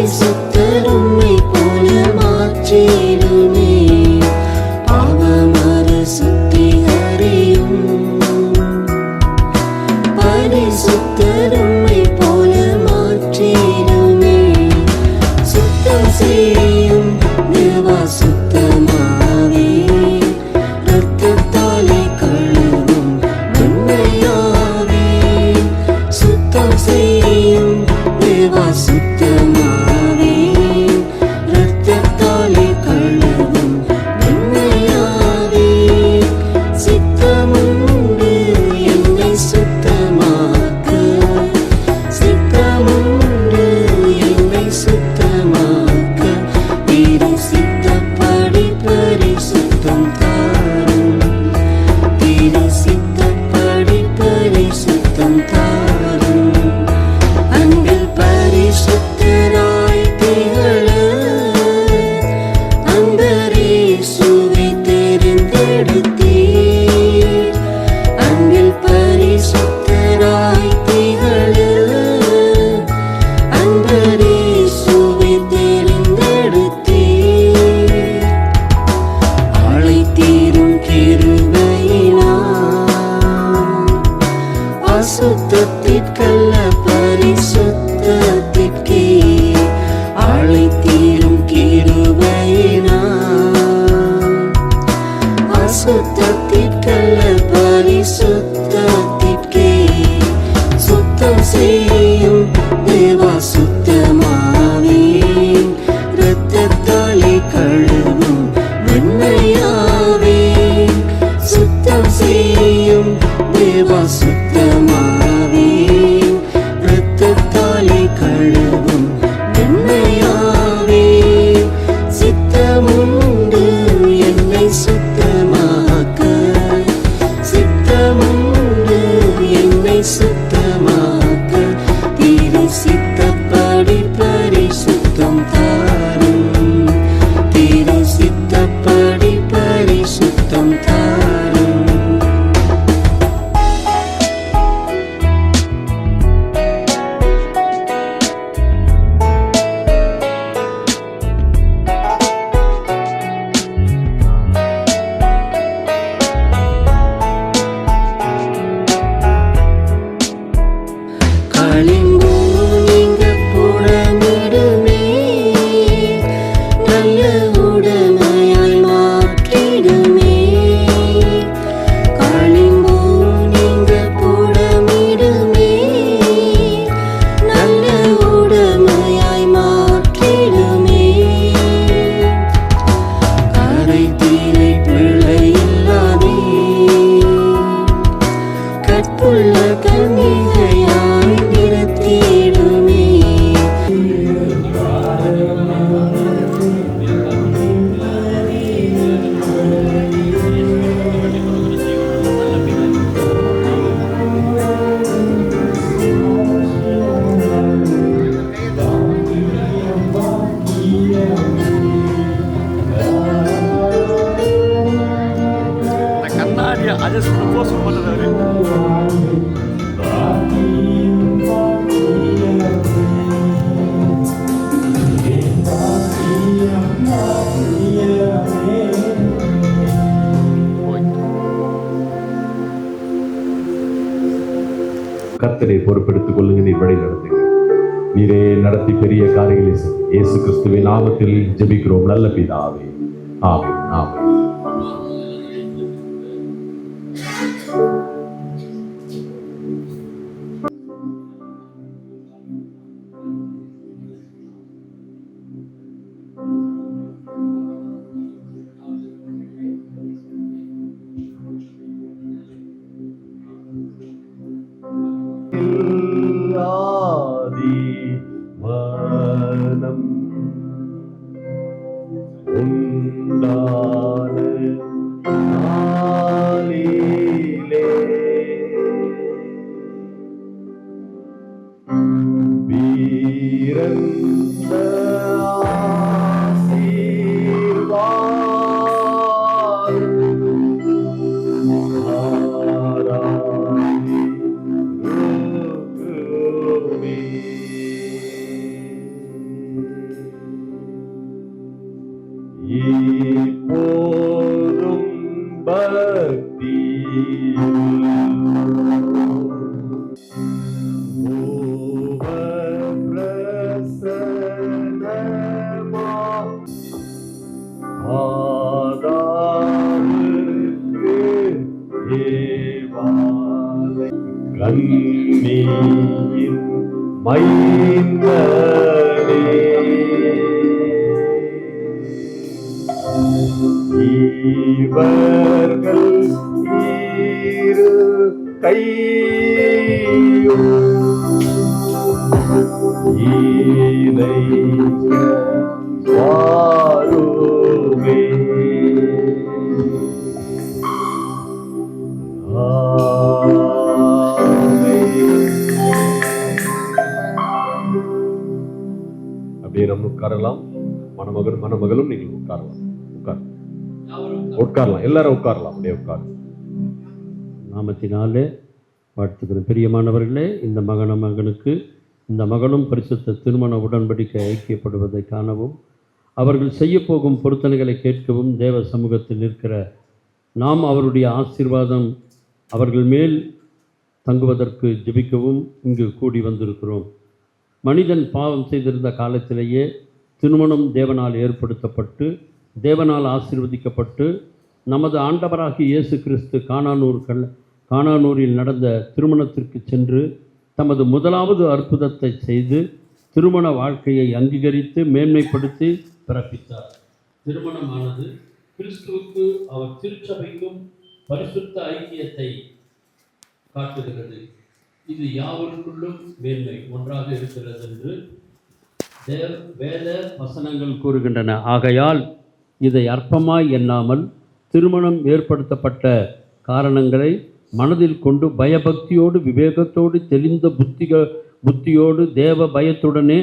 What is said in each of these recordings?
பரிசுத்தர் உம்மை போல மாற்றிடுமே. பாவமறு சுத்திகரியும் பரிசுத்தர் உம்மை போல மாற்றிடுமே. சுத்தம் செய்யும் தேவா சுத்தமாவே, இரத்தத்தாலே கழுவும் வெண்மையாவே. சுத்தம் செய்யும் தேவா சுத்தமாவே, இரத்தத்தாலே கழுவும் வெண்மையாவே. சித்தமுண்டு என்னை சுத்தமாக்க, சித்தமுண்டு என்னை சுத்தமாக்க. திரு சித்தப்படி பரிசுத்தம் தாரும், திரு சித்தப்படி பரிசுத்தம் தாரும். அன்பில் பரிசுத்தராய் திகழ அன்பரேசுவை தெரிந்தெடுத்தீர். அன்பில் பரிசுத்தராய் திகழ அன்பரேசுவை தெரிந்தெடுத்தீர். அழைத்தீரும் கிருபையினால் அசுத்தத்திற்கல்ல பரிசுத்தத்திற்கே. அழைத்தீரும் கிருபையினால் அசுத்தத்திற்கல்ல பரிசுத்தத்திற்கே. சுத்தம் செய்யும் தேவா சுத்தமாவே, இரத்தத்தாலே கழுவும் வெண்மையாவே. சுத்தம் செய்யும் தேவா சுத்தமாவே, இரத்தத்தாலே கழுவும் வெண்மையாவே. சித்தமுண்டு என்னை சுத்தமாக்க, சித்தமுண்டு என்னை சுத்தமாக்க. திரு சித்தப்படி பரிசுத்தம் தாரும், திரு சித்தப்படி பரிசுத்தம் தாரும். களிம்பு நீங்க புறமிடுமே, நல்ல உடமையாய் மாற்றிடுமே. களிம்பு நீங்க புறமிடுமே, நல்ல உடமையாய் மாற்றிடுமே. கரைதீரை பிள்ளையில்லாதே, கற்புள்ள கன்னிகையாய் நிறுத்திடுமே. கண்ணாடியை அட்ஜஸ்ட் பண்ண போஸ்ட் பண்ணுறாரு. கர்த்தரை பொறுப்பெடுத்துக் கொள்ளுங்க, நீ வழி நடத்துங்க. நீரே நடத்தி பெரிய காரியங்களை செய்யுங்க. இயேசு கிறிஸ்துவின் நாமத்தில் ஜெபிக்கிறோம் நல்ல பிதாவே, ஆமென், ஆமென். மனம் உண்டான நாளிலே வீரந்த ஆசீர்வாதம் இப்போதும் பக்தி கண்ணியின் மைந்தனே இவர்கள் இரு கையும் இணைக்க வாருமே. அப்படியே நம்ம உட்காரலாம். மணமகளும் நீங்கள் உட்காரலாம். உட்காரலாம், எல்லாரும் உட்காரலாம். அப்படியே உட்காரலாம். நாமத்தினாலே வாழ்த்துக்கிறேன். பிரியமானவர்களே, இந்த மகனுக்கு இந்த மகளும் பரிசுத்த திருமண உடன்படிக்கை ஐக்கியப்படுவதை காணவும், அவர்கள் செய்யப்போகும் பொருத்தனைகளை கேட்கவும் தேவ சமூகத்தில் இருக்கிற நாம் அவருடைய ஆசீர்வாதம் அவர்கள் மேல் தங்குவதற்கு ஜெபிக்கவும் இங்கு கூடி வந்திருக்கிறோம். மனிதன் பாவம் செய்திருந்த காலத்திலேயே திருமணம் தேவனால் ஏற்படுத்தப்பட்டு, தேவனால் ஆசீர்வதிக்கப்பட்டு, நமது ஆண்டவராகிய இயேசு கிறிஸ்து கானானூரில் நடந்த திருமணத்திற்கு சென்று தமது முதலாவது அற்புதத்தை செய்து திருமண வாழ்க்கையை அங்கீகரித்து மேன்மைப்படுத்தி பிறப்பித்தார். திருமணமானது கிறிஸ்துவுக்கு அவர் திருச்சபைக்கும் பரிசுத்த ஐக்கியத்தை காட்டுகிறது. இது யாவருக்குள்ளும் மேன்மை ஒன்றாக இருக்கிறது என்று வேத வசனங்கள் கூறுகின்றன. ஆகையால் இதை அற்பமாய் எண்ணாமல் திருமணம் ஏற்படுத்தப்பட்ட காரணங்களை மனதில் கொண்டு பயபக்தியோடு விவேகத்தோடு தெளிந்த புத்தியோடு தேவ பயத்துடனே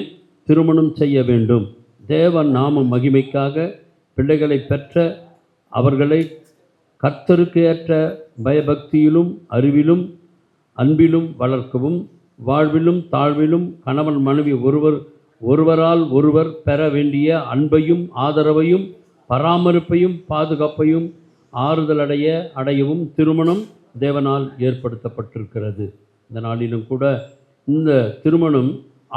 திருமணம் செய்ய வேண்டும். தேவ நாம மகிமைக்காக பிள்ளைகளை பெற்ற அவர்களை கர்த்தருக்கு ஏற்ற பயபக்தியிலும் அறிவிலும் அன்பிலும் வளர்க்கவும், வாழ்விலும் தாழ்விலும் கணவன் மனைவி ஒருவரால் ஒருவர் பெற வேண்டிய அன்பையும் ஆதரவையும் பராமரிப்பையும் பாதுகாப்பையும் அடையவும் திருமணம் தேவனால் ஏற்படுத்தப்பட்டிருக்கிறது. இந்த நாளிலும் கூட இந்த திருமணம்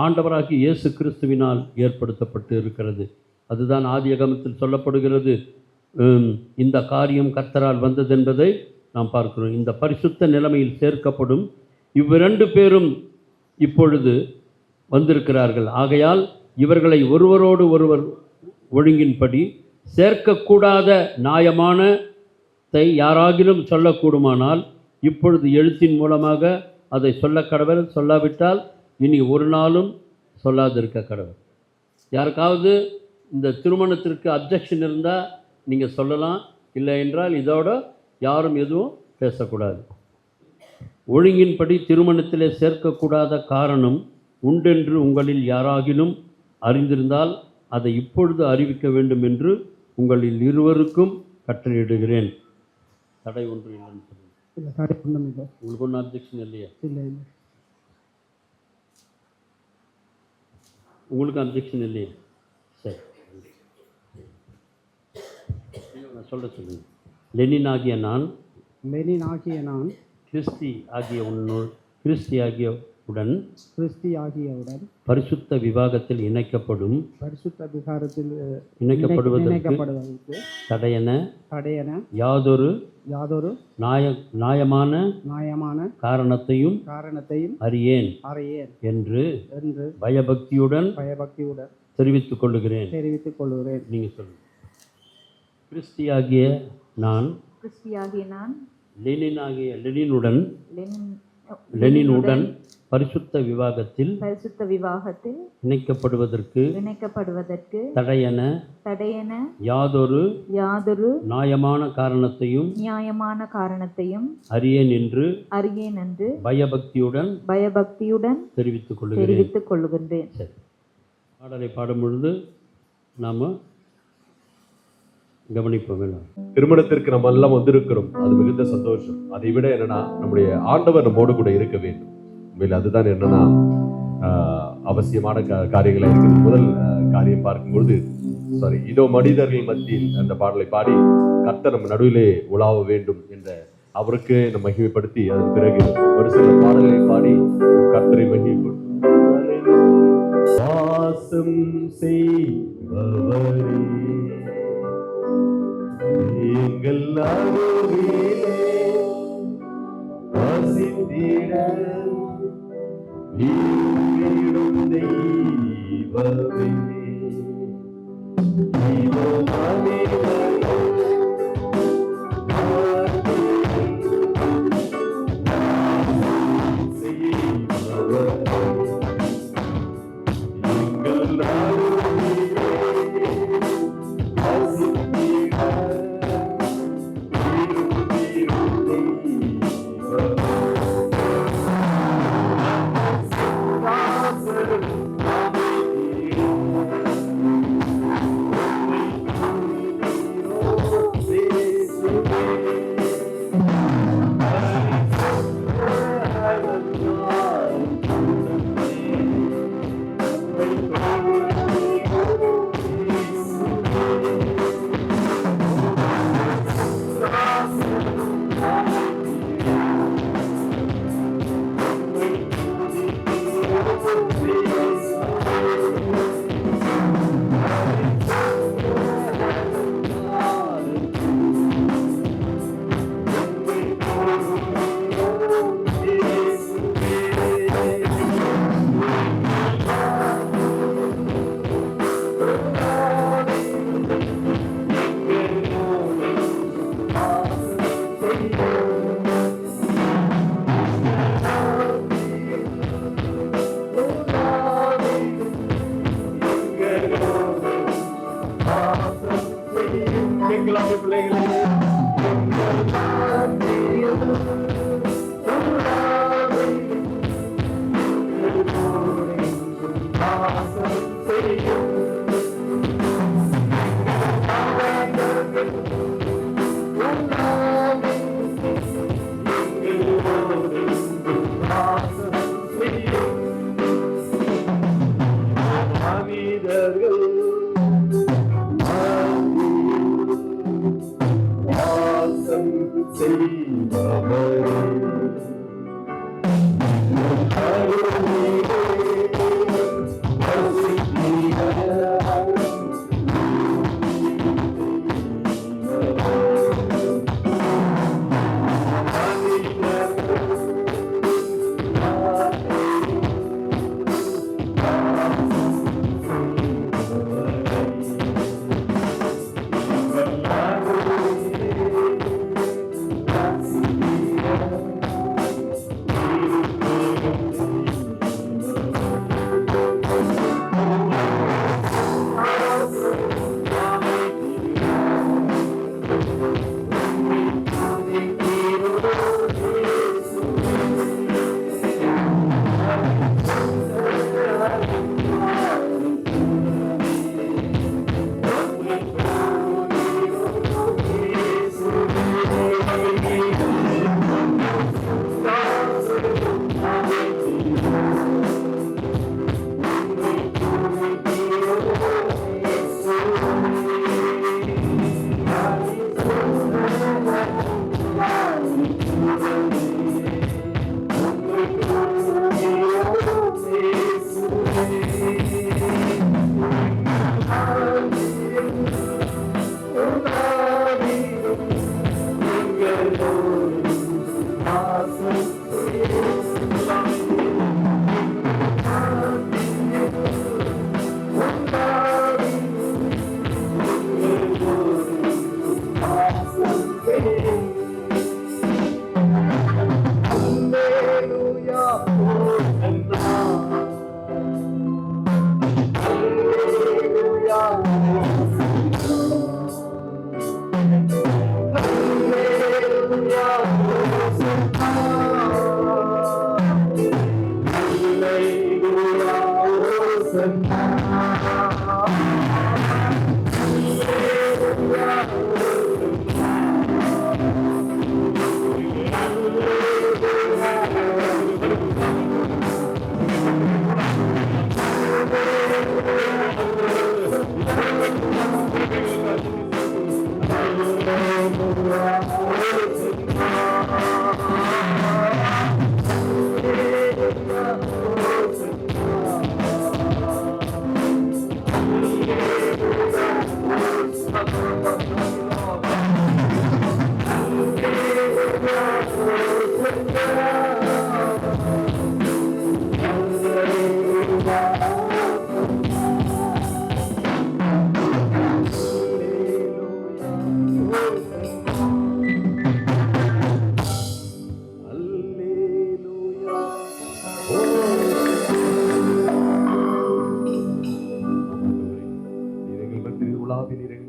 ஆண்டவராகிய இயேசு கிறிஸ்துவினால் ஏற்படுத்தப்பட்டு இருக்கிறது. அதுதான் ஆதியாகமத்தில் சொல்லப்படுகிறது. இந்த காரியம் கர்த்தரால் வந்தது என்பதை நாம் பார்க்கிறோம். இந்த பரிசுத்த நிலைமையில் சேர்க்கப்படும் இவ்விரண்டு பேரும் இப்பொழுது வந்திருக்கிறார்கள். ஆகையால் இவர்களை ஒருவரோடு ஒருவர் ஒழுங்கின்படி சேர்க்கக்கூடாத நியாயமானதை யாராகிலும் சொல்லக்கூடுமானால் இப்பொழுது எழுத்தின் மூலமாக அதை சொல்ல கடவர். சொல்லாவிட்டால் இனி ஒரு நாளும் சொல்லாதிருக்க கடவர். யாருக்காவது இந்த திருமணத்திற்கு அப்ஜெக்ஷன் இருந்தால் நீங்கள் சொல்லலாம். இல்லை என்றால் இதோட யாரும் எதுவும் பேசக்கூடாது. ஒழுங்கின்படி திருமணத்திலே சேர்க்கக்கூடாத காரணம் உண்டென்று உங்களில் யாராகிலும் அறிந்திருந்தால் அதை இப்பொழுது அறிவிக்க வேண்டும் என்று உங்களில் இருவருக்கும் கட்டளையிடுகிறேன். தடை ஒன்று இல்லைன்னு சொல்லுங்கள். இல்லை, தடை ஒன்றும் இல்லை. உங்களுக்கு ஒன்றும் அப்ஜெக்ஷன் இல்லையா? இல்லை இல்லை. உங்களுக்கு அப்ஜெக்ஷன் இல்லையா? சரி, நான் சொல்லுங்கள். லெனின் ஆகிய நான் கிறிஸ்தி ஆகியவுடன் பரிசுத்த விவாகத்தில் இணைக்கப்படுவதற்கு தடையென யாதொரு நியாயமான காரணத்தையும் அறியேன் என்று பயபக்தியுடன் தெரிவித்துக் கொள்ளுகிறேன். நீங்க சொல்லுங்க. கிறிஸ்தியாகிய நான் லெனினுடன் பரிசுத்த விவாகத்தில் இணைக்கப்படுவதற்கு தடையென யாதொரு நியாயமான காரணத்தையும் அறியேன் என்று பயபக்தியுடன் தெரிவித்துக் கொள்ளுகிறேன். சரி, பாடலை பாடும் பொழுது நாம கவனிப்போம். திருமணத்திற்கு நம்ம எல்லாம் வந்திருக்கிறோம், அது மிகுந்த சந்தோஷம். அதை விட என்னன்னா நம்முடைய ஆண்டவர் நம்மோடு கூட இருக்க வேண்டும். உண்மையில் அதுதான் என்னன்னா அவசியமான காரியங்களாக இருக்குது. முதல் காரியம் பார்க்கும்பொழுது இதோ மனிதர்கள் மத்தியில் அந்த பாடலை பாடி கர்த்தர் நம்ம நடுவிலே உலாவ வேண்டும் என்ற அவருக்கு நம்ம மகிமைப்படுத்தி அதன் பிறகு ஒரு சில பாடல்களை பாடி கர்த்தரை மகிமைப்படுத்தி வாசம் செய்பவரே எங்கள் நடுவிலே வசித்திட வீடும் தெய்வமே இதோ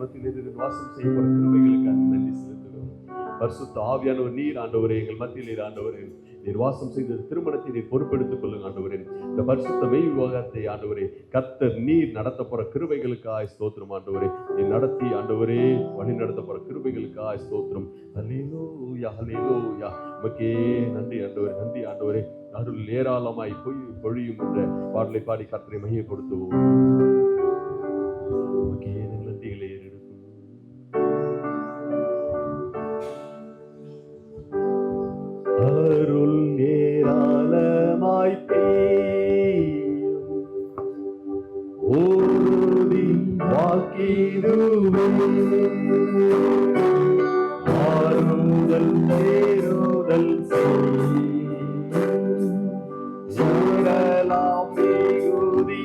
மத்தியில் இருந்து வாசம் செய்யப்படும் கிருபைகளுக்காக நன்றி செலுத்துகிறோம். பரிசுத்த ஆவியானவர் நீர் ஆண்டவரே, எங்கள் மத்தியில் ஆண்டவரே நீர் வாசம் செய்த திருமணத்தை நீர் பொறுப்பெடுத்துக் கொள்ளுங்க ஆண்டவரே. இந்த பரிசுத்த மெய் விவாகத்தை ஆண்டவரே கர்த்தர் நீர் நடத்த போற கிருபைகளுக்காய் ஸ்தோத்திரம் ஆண்டவரே. நீர் நடத்தி ஆண்டவரே வழி நடத்த போற கிருபைகளுக்காய் ஸ்தோத்திரம். ஹல்லேலூயா ஹல்லேலூயா. உமக்கே நன்றி ஆண்டவரே, நன்றி ஆண்டவரே. அருள் ஏராளமாய் பொழியும் என்ற பாடலை பாடி கர்த்தரை மகிமைப்படுத்துவோம். உமக்கே எங்கள் நன்றிகளை ஏறெடுக்கும். அருள் ஏராளமாய் பெய்யும் ஓதி வாக்கிடுவே ஆறுதல் தேறுதல் செய்யலாம் மிகுதியே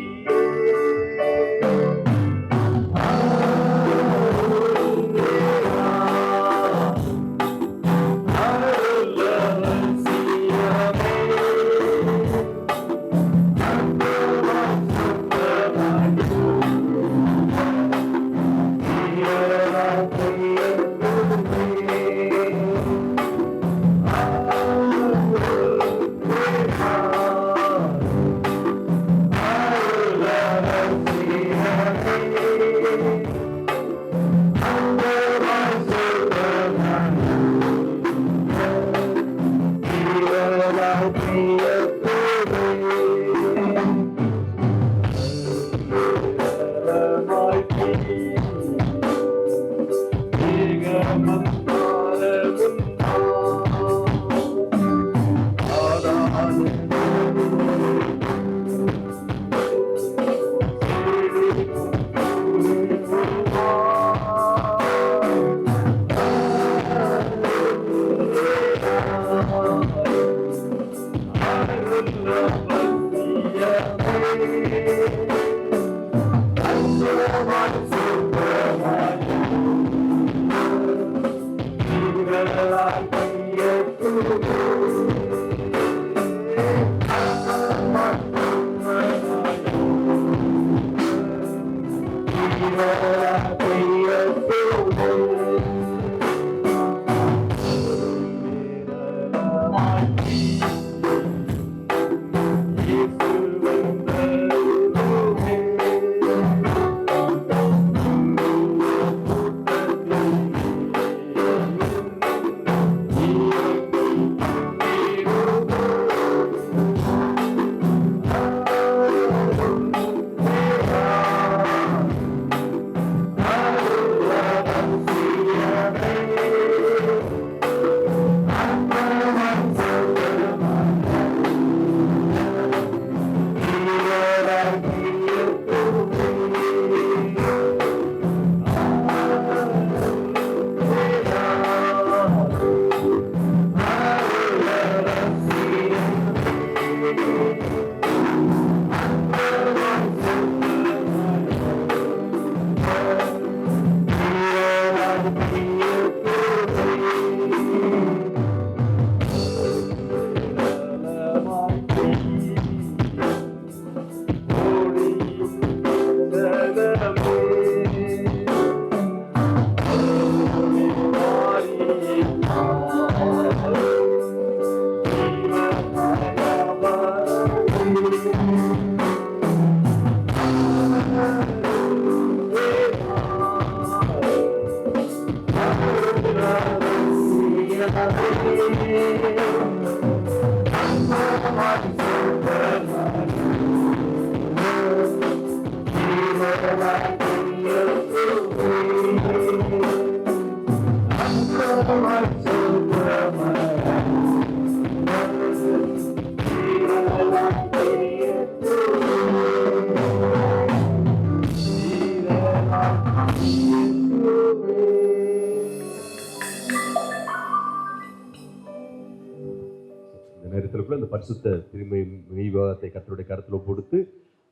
இந்த பரிசுத்த திருமை விவாதத்தை கர்த்தருடைய கருத்தில் கொடுத்து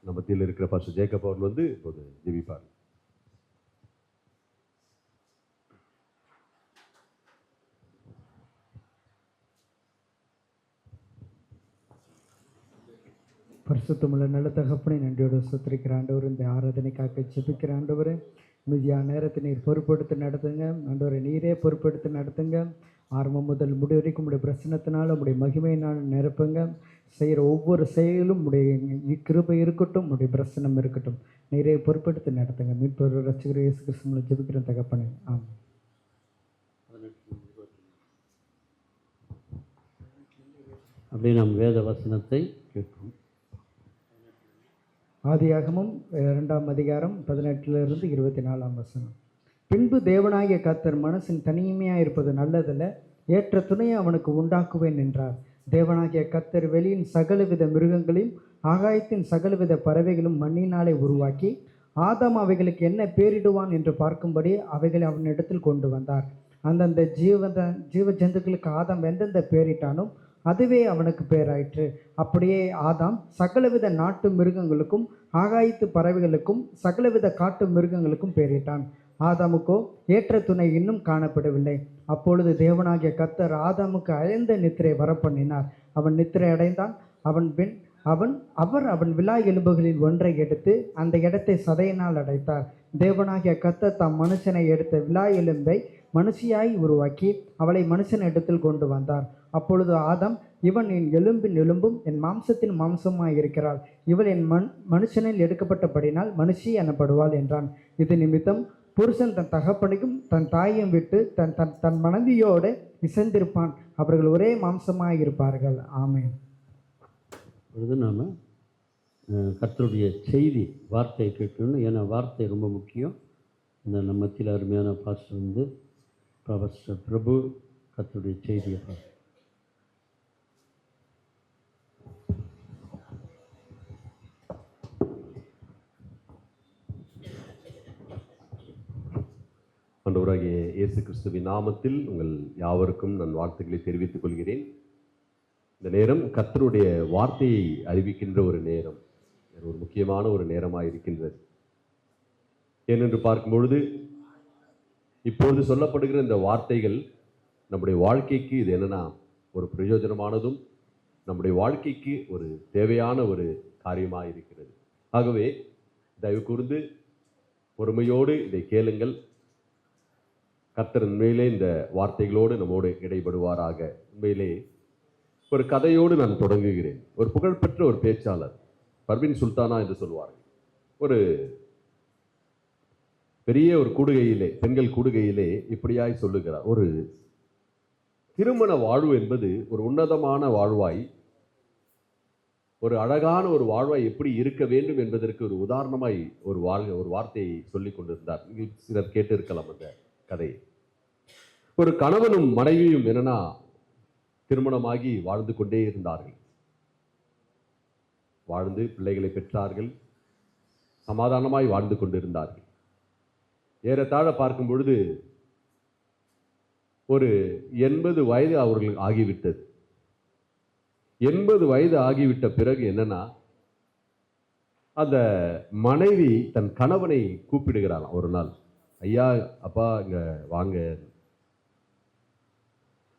நம்ம மத்தியில் இருக்கிற பாஸ்டர் ஜேக்கப் அவர்கள் வந்து இப்போது ஜெபிப்பார். பரிசுத்தமுள்ள நல்ல தகப்பனை நன்றியோடு சுத்திரிக்கிற ஆண்டவர், இந்த ஆராதனைக்காக ஜெபிக்கிற ஆண்டவர், மீதியான நேரத்தை நீர் பொறுப்பெடுத்து நடத்துங்க. ஆண்டவரை நீரே பொறுப்பெடுத்து நடத்துங்க. ஆரம்பம் முதல் முடிவு வரைக்கும் உடைய பிரசனத்தினால உடைய மகிமையினால் நிரப்புங்க. செய்கிற ஒவ்வொரு செயலும் உடைய கிருபை இருக்கட்டும், உடைய பிரசனம் இருக்கட்டும். நீரே பொறுப்பெடுத்து நடத்துங்க. மீட்பர் ரட்சகர் இயேசு கிறிஸ்துவின் ஜெபிக்கிற தகப்பனே, ஆமென். அப்படியே நாம் வேத வசனத்தை கேட்போம். ஆதியாகமம் 2ஆம் அதிகாரம் 18 24 வசனம். பின்பு தேவனாகிய கர்த்தர் மனசின் தனிமையாக இருப்பது நல்லதல்ல, ஏற்ற துணையை அவனுக்கு உண்டாக்குவேன் என்றார். தேவனாகிய கர்த்தர் வெளியின் சகலவித மிருகங்களையும் ஆகாயத்தின் சகலவித பறவைகளும் மண்ணினாலே உருவாக்கி ஆதாம் அவைகளுக்கு என்ன பேரிடுவான் என்று பார்க்கும்படி அவைகளை அவனிடத்தில் கொண்டு வந்தார். அந்தந்த ஜீவ ஜந்துக்களுக்கு ஆதாம் எந்தெந்த பேரிட்டானோ அதுவே அவனுக்கு பேராயிற்று. அப்படியே ஆதாம் சகலவித நாட்டு மிருகங்களுக்கும் ஆகாயத்து பறவைகளுக்கும் சகலவித காட்டு மிருகங்களுக்கும் பேரிட்டான். ஆதாமுக்கோ ஏற்ற துணை இன்னும் காணப்படவில்லை. அப்பொழுது தேவனாகிய கர்த்தர் ஆதாமுக்கு அயர்ந்த நித்திரை வரப்பண்ணினார். அவன் நித்திரை அடைந்தான். அவன் விலா எலும்புகளில் ஒன்றை எடுத்து அந்த இடத்தை சதையினால் அடைத்தார். தேவனாகிய கர்த்தர் தாம் மனுஷனை எடுத்த விலா எலும்பை மனுஷியாய் உருவாக்கி அவளை மனுஷன் இடத்தில் கொண்டு வந்தார். அப்பொழுது ஆதாம், இவன் என் எலும்பின் எலும்பும் என் மாம்சத்தின் மாம்சமாய் இருக்கிறாள். இவள் என் மனுஷனில் எடுக்கப்பட்டபடினால் மனுஷி எனப்படுவாள் என்றான். இது நிமித்தம் புருஷன் தன் தகப்பனையும் தன் தாயையும் விட்டு தன் தன் தன் மனைவியோடு இசைந்திருப்பான். அவர்கள் ஒரே மாம்சமாய் இருப்பார்கள். ஆமென். பொழுது நாம் கர்த்தருடைய செய்தி வார்த்தையை கேட்கணும். ஏன்னா வார்த்தை ரொம்ப முக்கியம். இந்த நம்ம மத்தியில் அருமையான பாஸ்டர் பாஸ்டர் பிரபு கர்த்தருடைய செய்தியை பார்த்து ஆண்டவராகிய இயேசு கிறிஸ்துவின் நாமத்தில் உங்கள் யாவருக்கும் நான் வாழ்த்துக்களை தெரிவித்துக் கொள்கிறேன். இந்த நேரம் கர்த்தருடைய வார்த்தையை அறிவிக்கின்ற ஒரு நேரம், ஒரு முக்கியமான ஒரு நேரமாக இருக்கின்றது. ஏனென்று பார்க்கும் பொழுது இப்பொழுது சொல்லப்படுகிற இந்த வார்த்தைகள் நம்முடைய வாழ்க்கைக்கு இது என்னன்னா ஒரு பிரயோஜனமானதும் நம்முடைய வாழ்க்கைக்கு ஒரு தேவையான ஒரு காரியமாக இருக்கிறது. ஆகவே தயவு கூர்ந்து பொறுமையோடு இதை கேளுங்கள். கர்த்தர் உண்மையிலே இந்த வார்த்தைகளோடு நம்மோடு இடைபடுவாராக. உண்மையிலே ஒரு கதையோடு நான் தொடங்குகிறேன். ஒரு புகழ்பெற்ற ஒரு பேச்சாளர் பர்வீன் சுல்தானா என்று சொல்வார்கள். ஒரு பெரிய ஒரு கூடுகையிலே, பெண்கள் கூடுகையிலே இப்படியாய் சொல்லுகிறார். ஒரு திருமண வாழ்வு என்பது ஒரு உன்னதமான வாழ்வாய், ஒரு அழகான ஒரு வாழ்வாய் எப்படி இருக்க வேண்டும் என்பதற்கு ஒரு உதாரணமாய் ஒரு வார்த்தையை சொல்லிக் கொண்டிருந்தார். சிலர் கேட்டு இருக்கலாம் அந்த கதை. ஒரு கணவனும் மனைவியும் என்னன்னா திருமணமாகி வாழ்ந்து கொண்டே இருந்தார்கள். வாழ்ந்து பிள்ளைகளை பெற்றார்கள். சமாதானமாய் வாழ்ந்து கொண்டிருந்தார்கள். ஏறத்தாழ பார்க்கும் பொழுது ஒரு 80 வயது அவர்களுக்கு ஆகிவிட்டது. 80 வயது ஆகிவிட்ட பிறகு என்னன்னா அந்த மனைவி தன் கணவனை கூப்பிடுகிறாளாம். ஒரு நாள், ஐயா, அப்பா, இங்க வாங்க.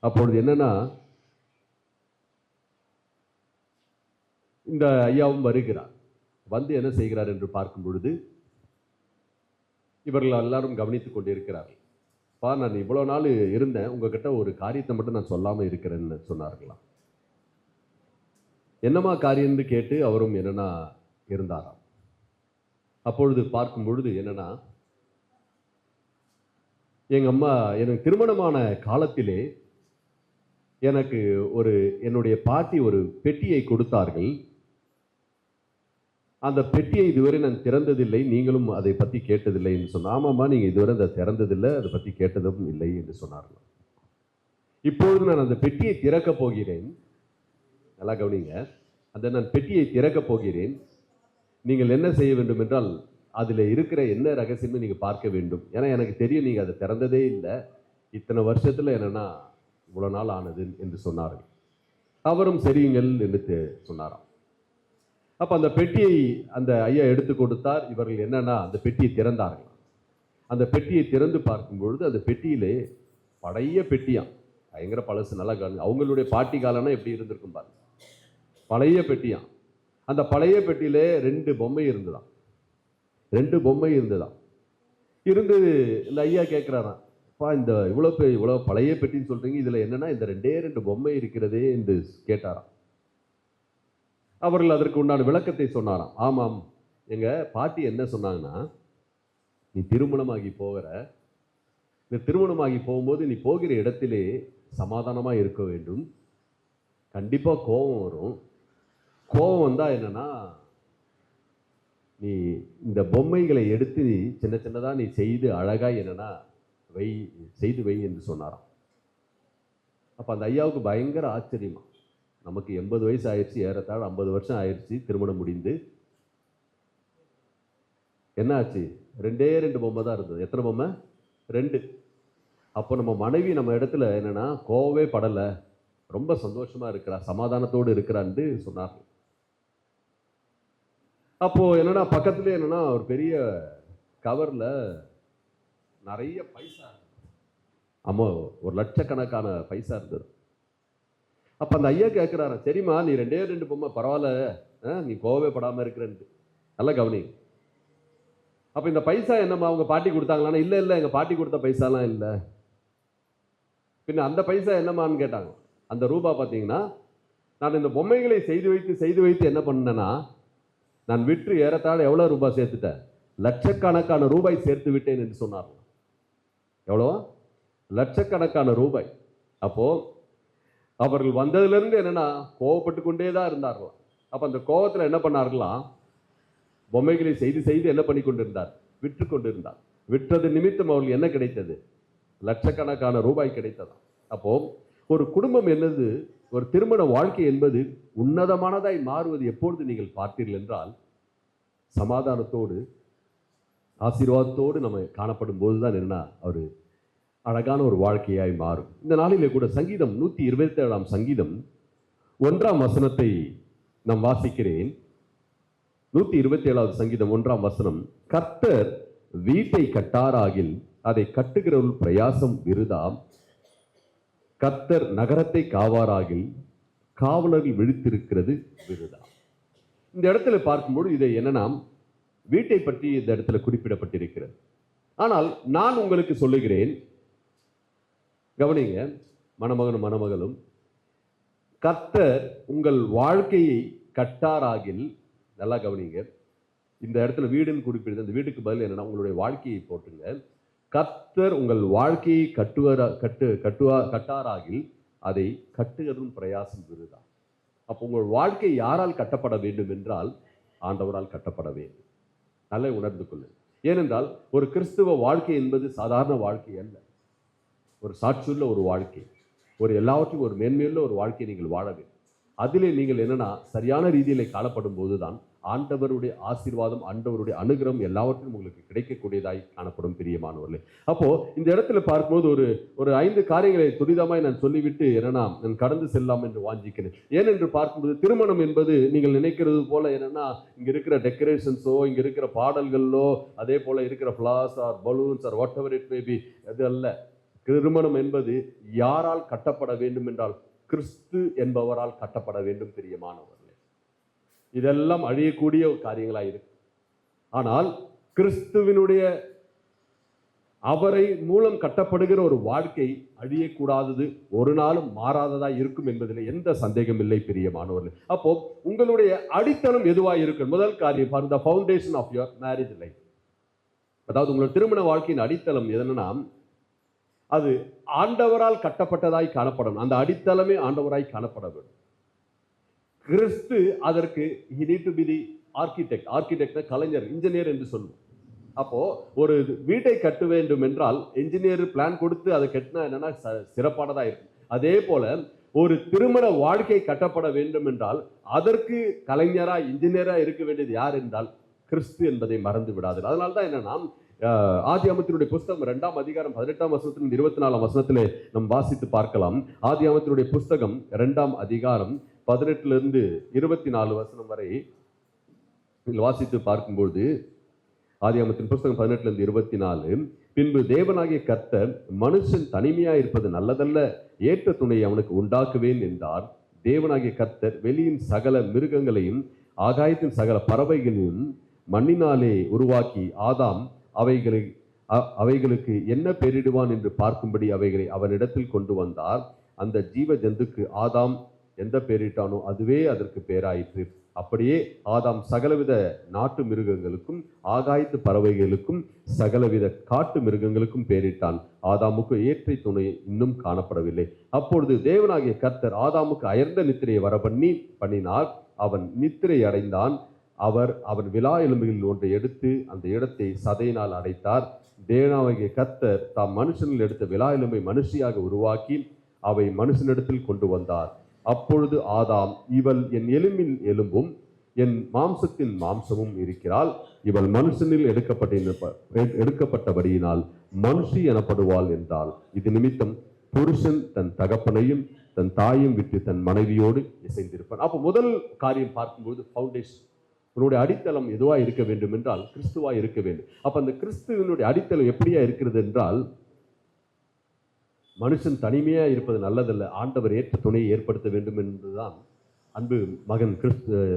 அப்பொழுது என்னன்னா இந்த ஐயாவும் வருகிறார். வந்து என்ன செய்கிறார் என்று பார்க்கும் பொழுது இவர்கள் எல்லாரும் கவனித்துக் கொண்டிருக்கிறார்கள். பா, நான் இவ்வளோ நாள் இருந்தேன், உங்ககிட்ட ஒரு காரியத்தை மட்டும் நான் சொல்லாமல் இருக்கிறேன்னு சொன்னார்களாம். என்னமா காரியம்னு கேட்டு அவரும் என்னன்னா இருந்தாராம். அப்பொழுது பார்க்கும் பொழுது என்னன்னா, எங்க அம்மா எனக்கு திருமணமான காலத்திலே எனக்கு என்னுடைய பாட்டி ஒரு பெட்டியை கொடுத்தார்கள். அந்த பெட்டியை இதுவரை நான் திறந்ததில்லை, நீங்களும் அதை பற்றி கேட்டதில்லை என்று சொன்ன. ஆமாம்மா, நீங்கள் இதுவரை அதை திறந்ததில்லை, அதை பற்றி கேட்டதும் இல்லை என்று சொன்னார்கள். இப்பொழுது நான் அந்த பெட்டியை திறக்கப் போகிறேன். நல்லா கவனிங்க. நான் பெட்டியை திறக்கப் போகிறேன். நீங்கள் என்ன செய்ய வேண்டும் என்றால் அதில் இருக்கிற என்ன ரகசியமே நீங்கள் பார்க்க வேண்டும். ஏன்னா எனக்கு தெரியும் நீங்கள் அதை திறந்ததே இல்லை, இத்தனை வருஷத்தில் என்னன்னா இவ்வளோ நாள் ஆனது என்று சொன்னார்கள். அவரும் சரியுங்கள் என்று சொன்னாராம். அப்போ அந்த பெட்டியை அந்த ஐயா எடுத்து கொடுத்தார். இவர்கள் என்னன்னா அந்த பெட்டியை திறந்தார்கள். அந்த பெட்டியை திறந்து பார்க்கும் பொழுது அந்த பெட்டியிலே பழைய பெட்டியாம், பயங்கர பழசு. நல்லா அவங்களுடைய பாட்டி காலம்னா எப்படி இருந்திருக்கும் பாருங்க. பழைய பெட்டியாம். அந்த பழைய பெட்டியிலே 2 பொம்மை இருந்ததாம். 2 பொம்மை இருந்ததாம். இருந்து இந்த ஐயா கேட்குறாராம், அப்பா இந்த இவ்வளோ பழைய பெட்டின்னு சொல்றீங்க, இதுல என்னன்னா இந்த 2 பொம்மை இருக்கிறதே என்று கேட்டாராம். அவர்கள் அதற்கு உண்டான விளக்கத்தை சொன்னாராம். ஆமாம், எங்க பாட்டி என்ன சொன்னாங்கன்னா, நீ திருமணமாகி போகிற, இந்த திருமணமாகி போகும்போது நீ போகிற இடத்திலே சமாதானமா இருக்க வேண்டும். கண்டிப்பா கோபம் வரும். கோபம் வந்தா என்னன்னா, நீ இந்த பொம்மைகளை எடுத்து சின்ன சின்னதா நீ செய்து அழகா என்னன்னா செய்து வை என்று சொன்னாராம். அப்ப அந்த ஐயாவுக்கு பயங்கர ஆச்சரியமா, நமக்கு 80 வயசு ஆயிடுச்சு, ஏறத்தாழ 50 வருஷம் ஆயிடுச்சு திருமணம் முடிந்து. என்ன ஆச்சு? 2 பொம்மை தான் இருந்தது. எத்தனை பொம்மை? 2. அப்போ நம்ம மனைவி நம்ம இடத்துல என்னன்னா கோவமே படலை, ரொம்ப சந்தோஷமா இருக்கிறா, சமாதானத்தோடு இருக்கிறான்னு சொன்னார். அப்போ என்னன்னா பக்கத்துல என்னன்னா ஒரு பெரிய கவர்ல நிறைய பைசா, ஆமா, ஒரு லட்சக்கணக்கான பைசா இருந்தது. அப்ப அந்த ஐயா கேட்கிறாரு, சரிம்மா நீ 2 பொம்மை பரவாயில்ல, நீ கோவமே படாம இருக்கிறேன்ட்டு. நல்லா கவனி. அப்ப இந்த பைசா என்னம்மா அவங்க பாட்டி கொடுத்தாங்களான்னா, இல்ல எங்க பாட்டி கொடுத்த பைசாலாம் இல்ல. பின்ன அந்த பைசா என்னம்மான்னு கேட்டாங்க. அந்த ரூபா பார்த்தீங்கன்னா, நான் இந்த பொம்மைகளை செய்து வைத்து என்ன பண்ணேன்னா, நான் விற்று ஏறத்தாழ எவ்வளவு ரூபாய் சேர்த்துட்டேன்? லட்சக்கணக்கான ரூபாய் சேர்த்து விட்டேன் என்று சொன்னார். எவ்வளோ? லட்சக்கணக்கான ரூபாய். அப்போ அவர்கள் வந்ததிலிருந்து என்னன்னா கோவப்பட்டு கொண்டே தான் இருந்தார்களாம். அப்ப அந்த கோபத்துல என்ன பண்ணார்களாம், பொம்மைகளை செய்து என்ன பண்ணி கொண்டிருந்தார்? விற்று கொண்டிருந்தார். விற்றது நிமித்தம் அவர்கள் என்ன கிடைத்தது? லட்சக்கணக்கான ரூபாய் கிடைத்ததாம். அப்போ ஒரு குடும்பம் என்னது, ஒரு திருமண வாழ்க்கை என்பது உன்னதமானதாய் மாறுவது எப்பொழுது நீங்கள் பார்த்தீர்கள் என்றால், சமாதானத்தோடு ஆசீர்வாதத்தோடு நம்ம காணப்படும் போதுதான் என்ன ஒரு அழகான ஒரு வாழ்க்கையாய் மாறும். இந்த நாளிலே கூட சங்கீதம் 127 சங்கீதம் 1 வசனத்தை நாம் வாசிக்கிறேன். 127 சங்கீதம் 1 வசனம், கர்த்தர் வீட்டை கட்டாராகில் அதை கட்டுகிறவர்கள் பிரயாசம் விருதாம், கர்த்தர் நகரத்தை காவாராகில் காவலர்கள் விழித்திருக்கிறது விருதாம். இந்த இடத்துல பார்க்கும்போது இதை என்னன்னா வீட்டை பற்றி இந்த இடத்துல குறிப்பிடப்பட்டிருக்கிறது. ஆனால் நான் உங்களுக்கு சொல்லுகிறேன், கவனிங்க, மணமகனும் மணமகளும், கர்த்தர் உங்கள் வாழ்க்கையை கட்டாராகில், நல்லா கவனிங்க, இந்த இடத்துல வீடுன்னு குறிப்பிடுது, அந்த வீட்டுக்கு பதில் என்னன்னா உங்களுடைய வாழ்க்கையை போட்டுங்க. கர்த்தர் உங்கள் வாழ்க்கையை கட்டாராகில் அதை கட்டுகிறதும் பிரயாசம் விருதா. அப்போ உங்கள் வாழ்க்கை யாரால் கட்டப்பட வேண்டும் என்றால் ஆண்டவரால் கட்டப்பட வேண்டும். நல்லா உணர்ந்து கொள்ளு. ஏனென்றால் ஒரு கிறிஸ்துவ வாழ்க்கை என்பது சாதாரண வாழ்க்கை அல்ல. ஒரு சாட்சியுள்ள ஒரு வாழ்க்கை, ஒரு எல்லாவற்றையும் ஒரு மேன்மையுள்ள ஒரு வாழ்க்கையை நீங்கள் வாழ வேண்டும். அதிலே நீங்கள் என்னன்னா சரியான ரீதியிலே காணப்படும் போதுதான் ஆண்டவருடைய ஆசீர்வாதம், ஆண்டவருடைய அனுகிரகம் எல்லாவற்றையும் உங்களுக்கு கிடைக்கக்கூடியதாய் காணப்படும் பிரியமானவர்களே. அப்போ இந்த இடத்துல பார்க்கும்போது ஒரு 5 காரியங்களை துரிதமாய் நான் சொல்லிவிட்டு என்னன்னா நான் கடந்து செல்லாம் என்று வாஞ்சிக்கிறேன். ஏனென்று பார்க்கும்போது திருமணம் என்பது நீங்கள் நினைக்கிறது போல என்னன்னா இங்க இருக்கிற டெக்கரேஷன்ஸோ, இங்க இருக்கிற பாடல்களோ, அதே போல இருக்கிற flowers or balloons or whatever it may be, அது அல்ல. திருமணம் என்பது யாரால் கட்டப்பட வேண்டும் என்றால் கிறிஸ்து என்பவரால் கட்டப்பட வேண்டும் பிரியமானவர்களே. இதெல்லாம் அழியக்கூடிய காரியங்களா இருக்கு. ஆனால் கிறிஸ்துவினுடைய அவரை மூலம் கட்டப்படுகிற ஒரு வாழ்க்கை அழியக்கூடாதது, ஒரு நாளும் மாறாததா இருக்கும் என்பதில் எந்த சந்தேகம் இல்லை பிரியமானவர்களே. அப்போ உங்களுடைய அடித்தளம் எதுவாக இருக்கும்? முதல் காரியம் பாருங்க, the foundation of your marriage life. அதாவது உங்களுடைய திருமண வாழ்க்கையின் அடித்தளம் எதுன்னா அது ஆண்டவரால் கட்டப்பட்டதாய் காணப்படும். அந்த அடித்தளமே ஆண்டவராய் காணப்பட வேண்டும். கிறிஸ்து அதற்கு he need to be the architect. Architect Kalaignar, engineer என்று சொல்லுவோம். அப்போ ஒரு வீட்டை கட்ட வேண்டும் என்றால் இன்ஜினியர் பிளான் கொடுத்து அதை கட்டினா என்னன்னா சிறப்பானதா இருக்கும். அதே போல ஒரு திருமண வாழ்க்கை கட்டப்பட வேண்டும் என்றால் அதற்கு கலைஞரா இன்ஜினியரா இருக்க வேண்டியது யார் என்றால் கிறிஸ்து என்பதை மறந்து விடாது. அதனால்தான் என்னன்னா ஆதியாகமத்தினுடைய புஸ்தகம் 2 அதிகாரம் 18 வசனத்திலிருந்து 24 வசனத்திலே நாம் வாசித்து பார்க்கலாம். ஆதியாகமத்தினுடைய புஸ்தகம் 2 அதிகாரம் 18 24 வசனம் வரை வாசித்து பார்க்கும்போது, ஆதியாகமத்தின் புஸ்தகம் 18 24, பின்பு தேவனாகிய கர்த்தர் மனுஷன் தனிமையா இருப்பது நல்லதல்ல, ஏற்ற துணையை அவனுக்கு உண்டாக்குவேன் என்றார். தேவனாகிய கர்த்தர் வெளியின் சகல மிருகங்களையும் ஆகாயத்தின் சகல பறவைகளையும் மண்ணினாலே உருவாக்கி அவைகளுக்கு என்ன பெயரிடுவான் என்று பார்க்கும்படி அவைகளை அவனிடத்தில் கொண்டு வந்தார். அந்த ஜீவ ஜந்துக்கு ஆதாம் எந்த பெயரிட்டானோ அதுவே அதற்கு பெயராயிற்று. அப்படியே ஆதாம் சகலவித நாட்டு மிருகங்களுக்கும் ஆகாயத்து பறவைகளுக்கும் சகலவித காட்டு மிருகங்களுக்கும் பெயரிட்டான். ஆதாமுக்கு ஏற்ற துணை இன்னும் காணப்படவில்லை. அப்பொழுது தேவனாகிய கர்த்தர் ஆதாமுக்கு அயர்ந்த நித்திரையை பண்ணினார். அவன் நித்திரை அடைந்தான். அவன் விலா எலும்புகளில் ஒன்றை எடுத்து அந்த இடத்தை சதையினால் அடைத்தார். தேவனாகிய கர்த்தர் தாம் மனுஷனில் எடுத்த விலா எலும்பை மனுஷியாக உருவாக்கி அவை மனுஷனிடத்தில் கொண்டு வந்தார். அப்பொழுது ஆதாம், இவள் என் எலும்பின் எலும்பும் என் மாம்சத்தின் மாம்சமும் இருக்கிறாள். இவள் மனுஷனில் எடுக்கப்பட்டபடியினால் மனுஷி எனப்படுவாள் என்றாள். இது நிமித்தம் புருஷன் தன் தகப்பனையும் தன் தாயும் விட்டு தன் மனைவியோடு இசைந்திருப்பான். அப்போ முதல் காரியம் பார்க்கும்போது ஃபவுண்டேஷன், உன்னுடைய அடித்தளம் எதுவா இருக்க வேண்டும் என்றால் கிறிஸ்துவா இருக்க வேண்டும். அப்ப அந்த கிறிஸ்துவனுடைய அடித்தளம் எப்படியா இருக்கிறது என்றால், மனுஷன் தனிமையா இருப்பது நல்லதல்ல, ஆண்டவர் ஏற்ற துணையை ஏற்படுத்த வேண்டும் என்பதுதான் அன்பு மகன்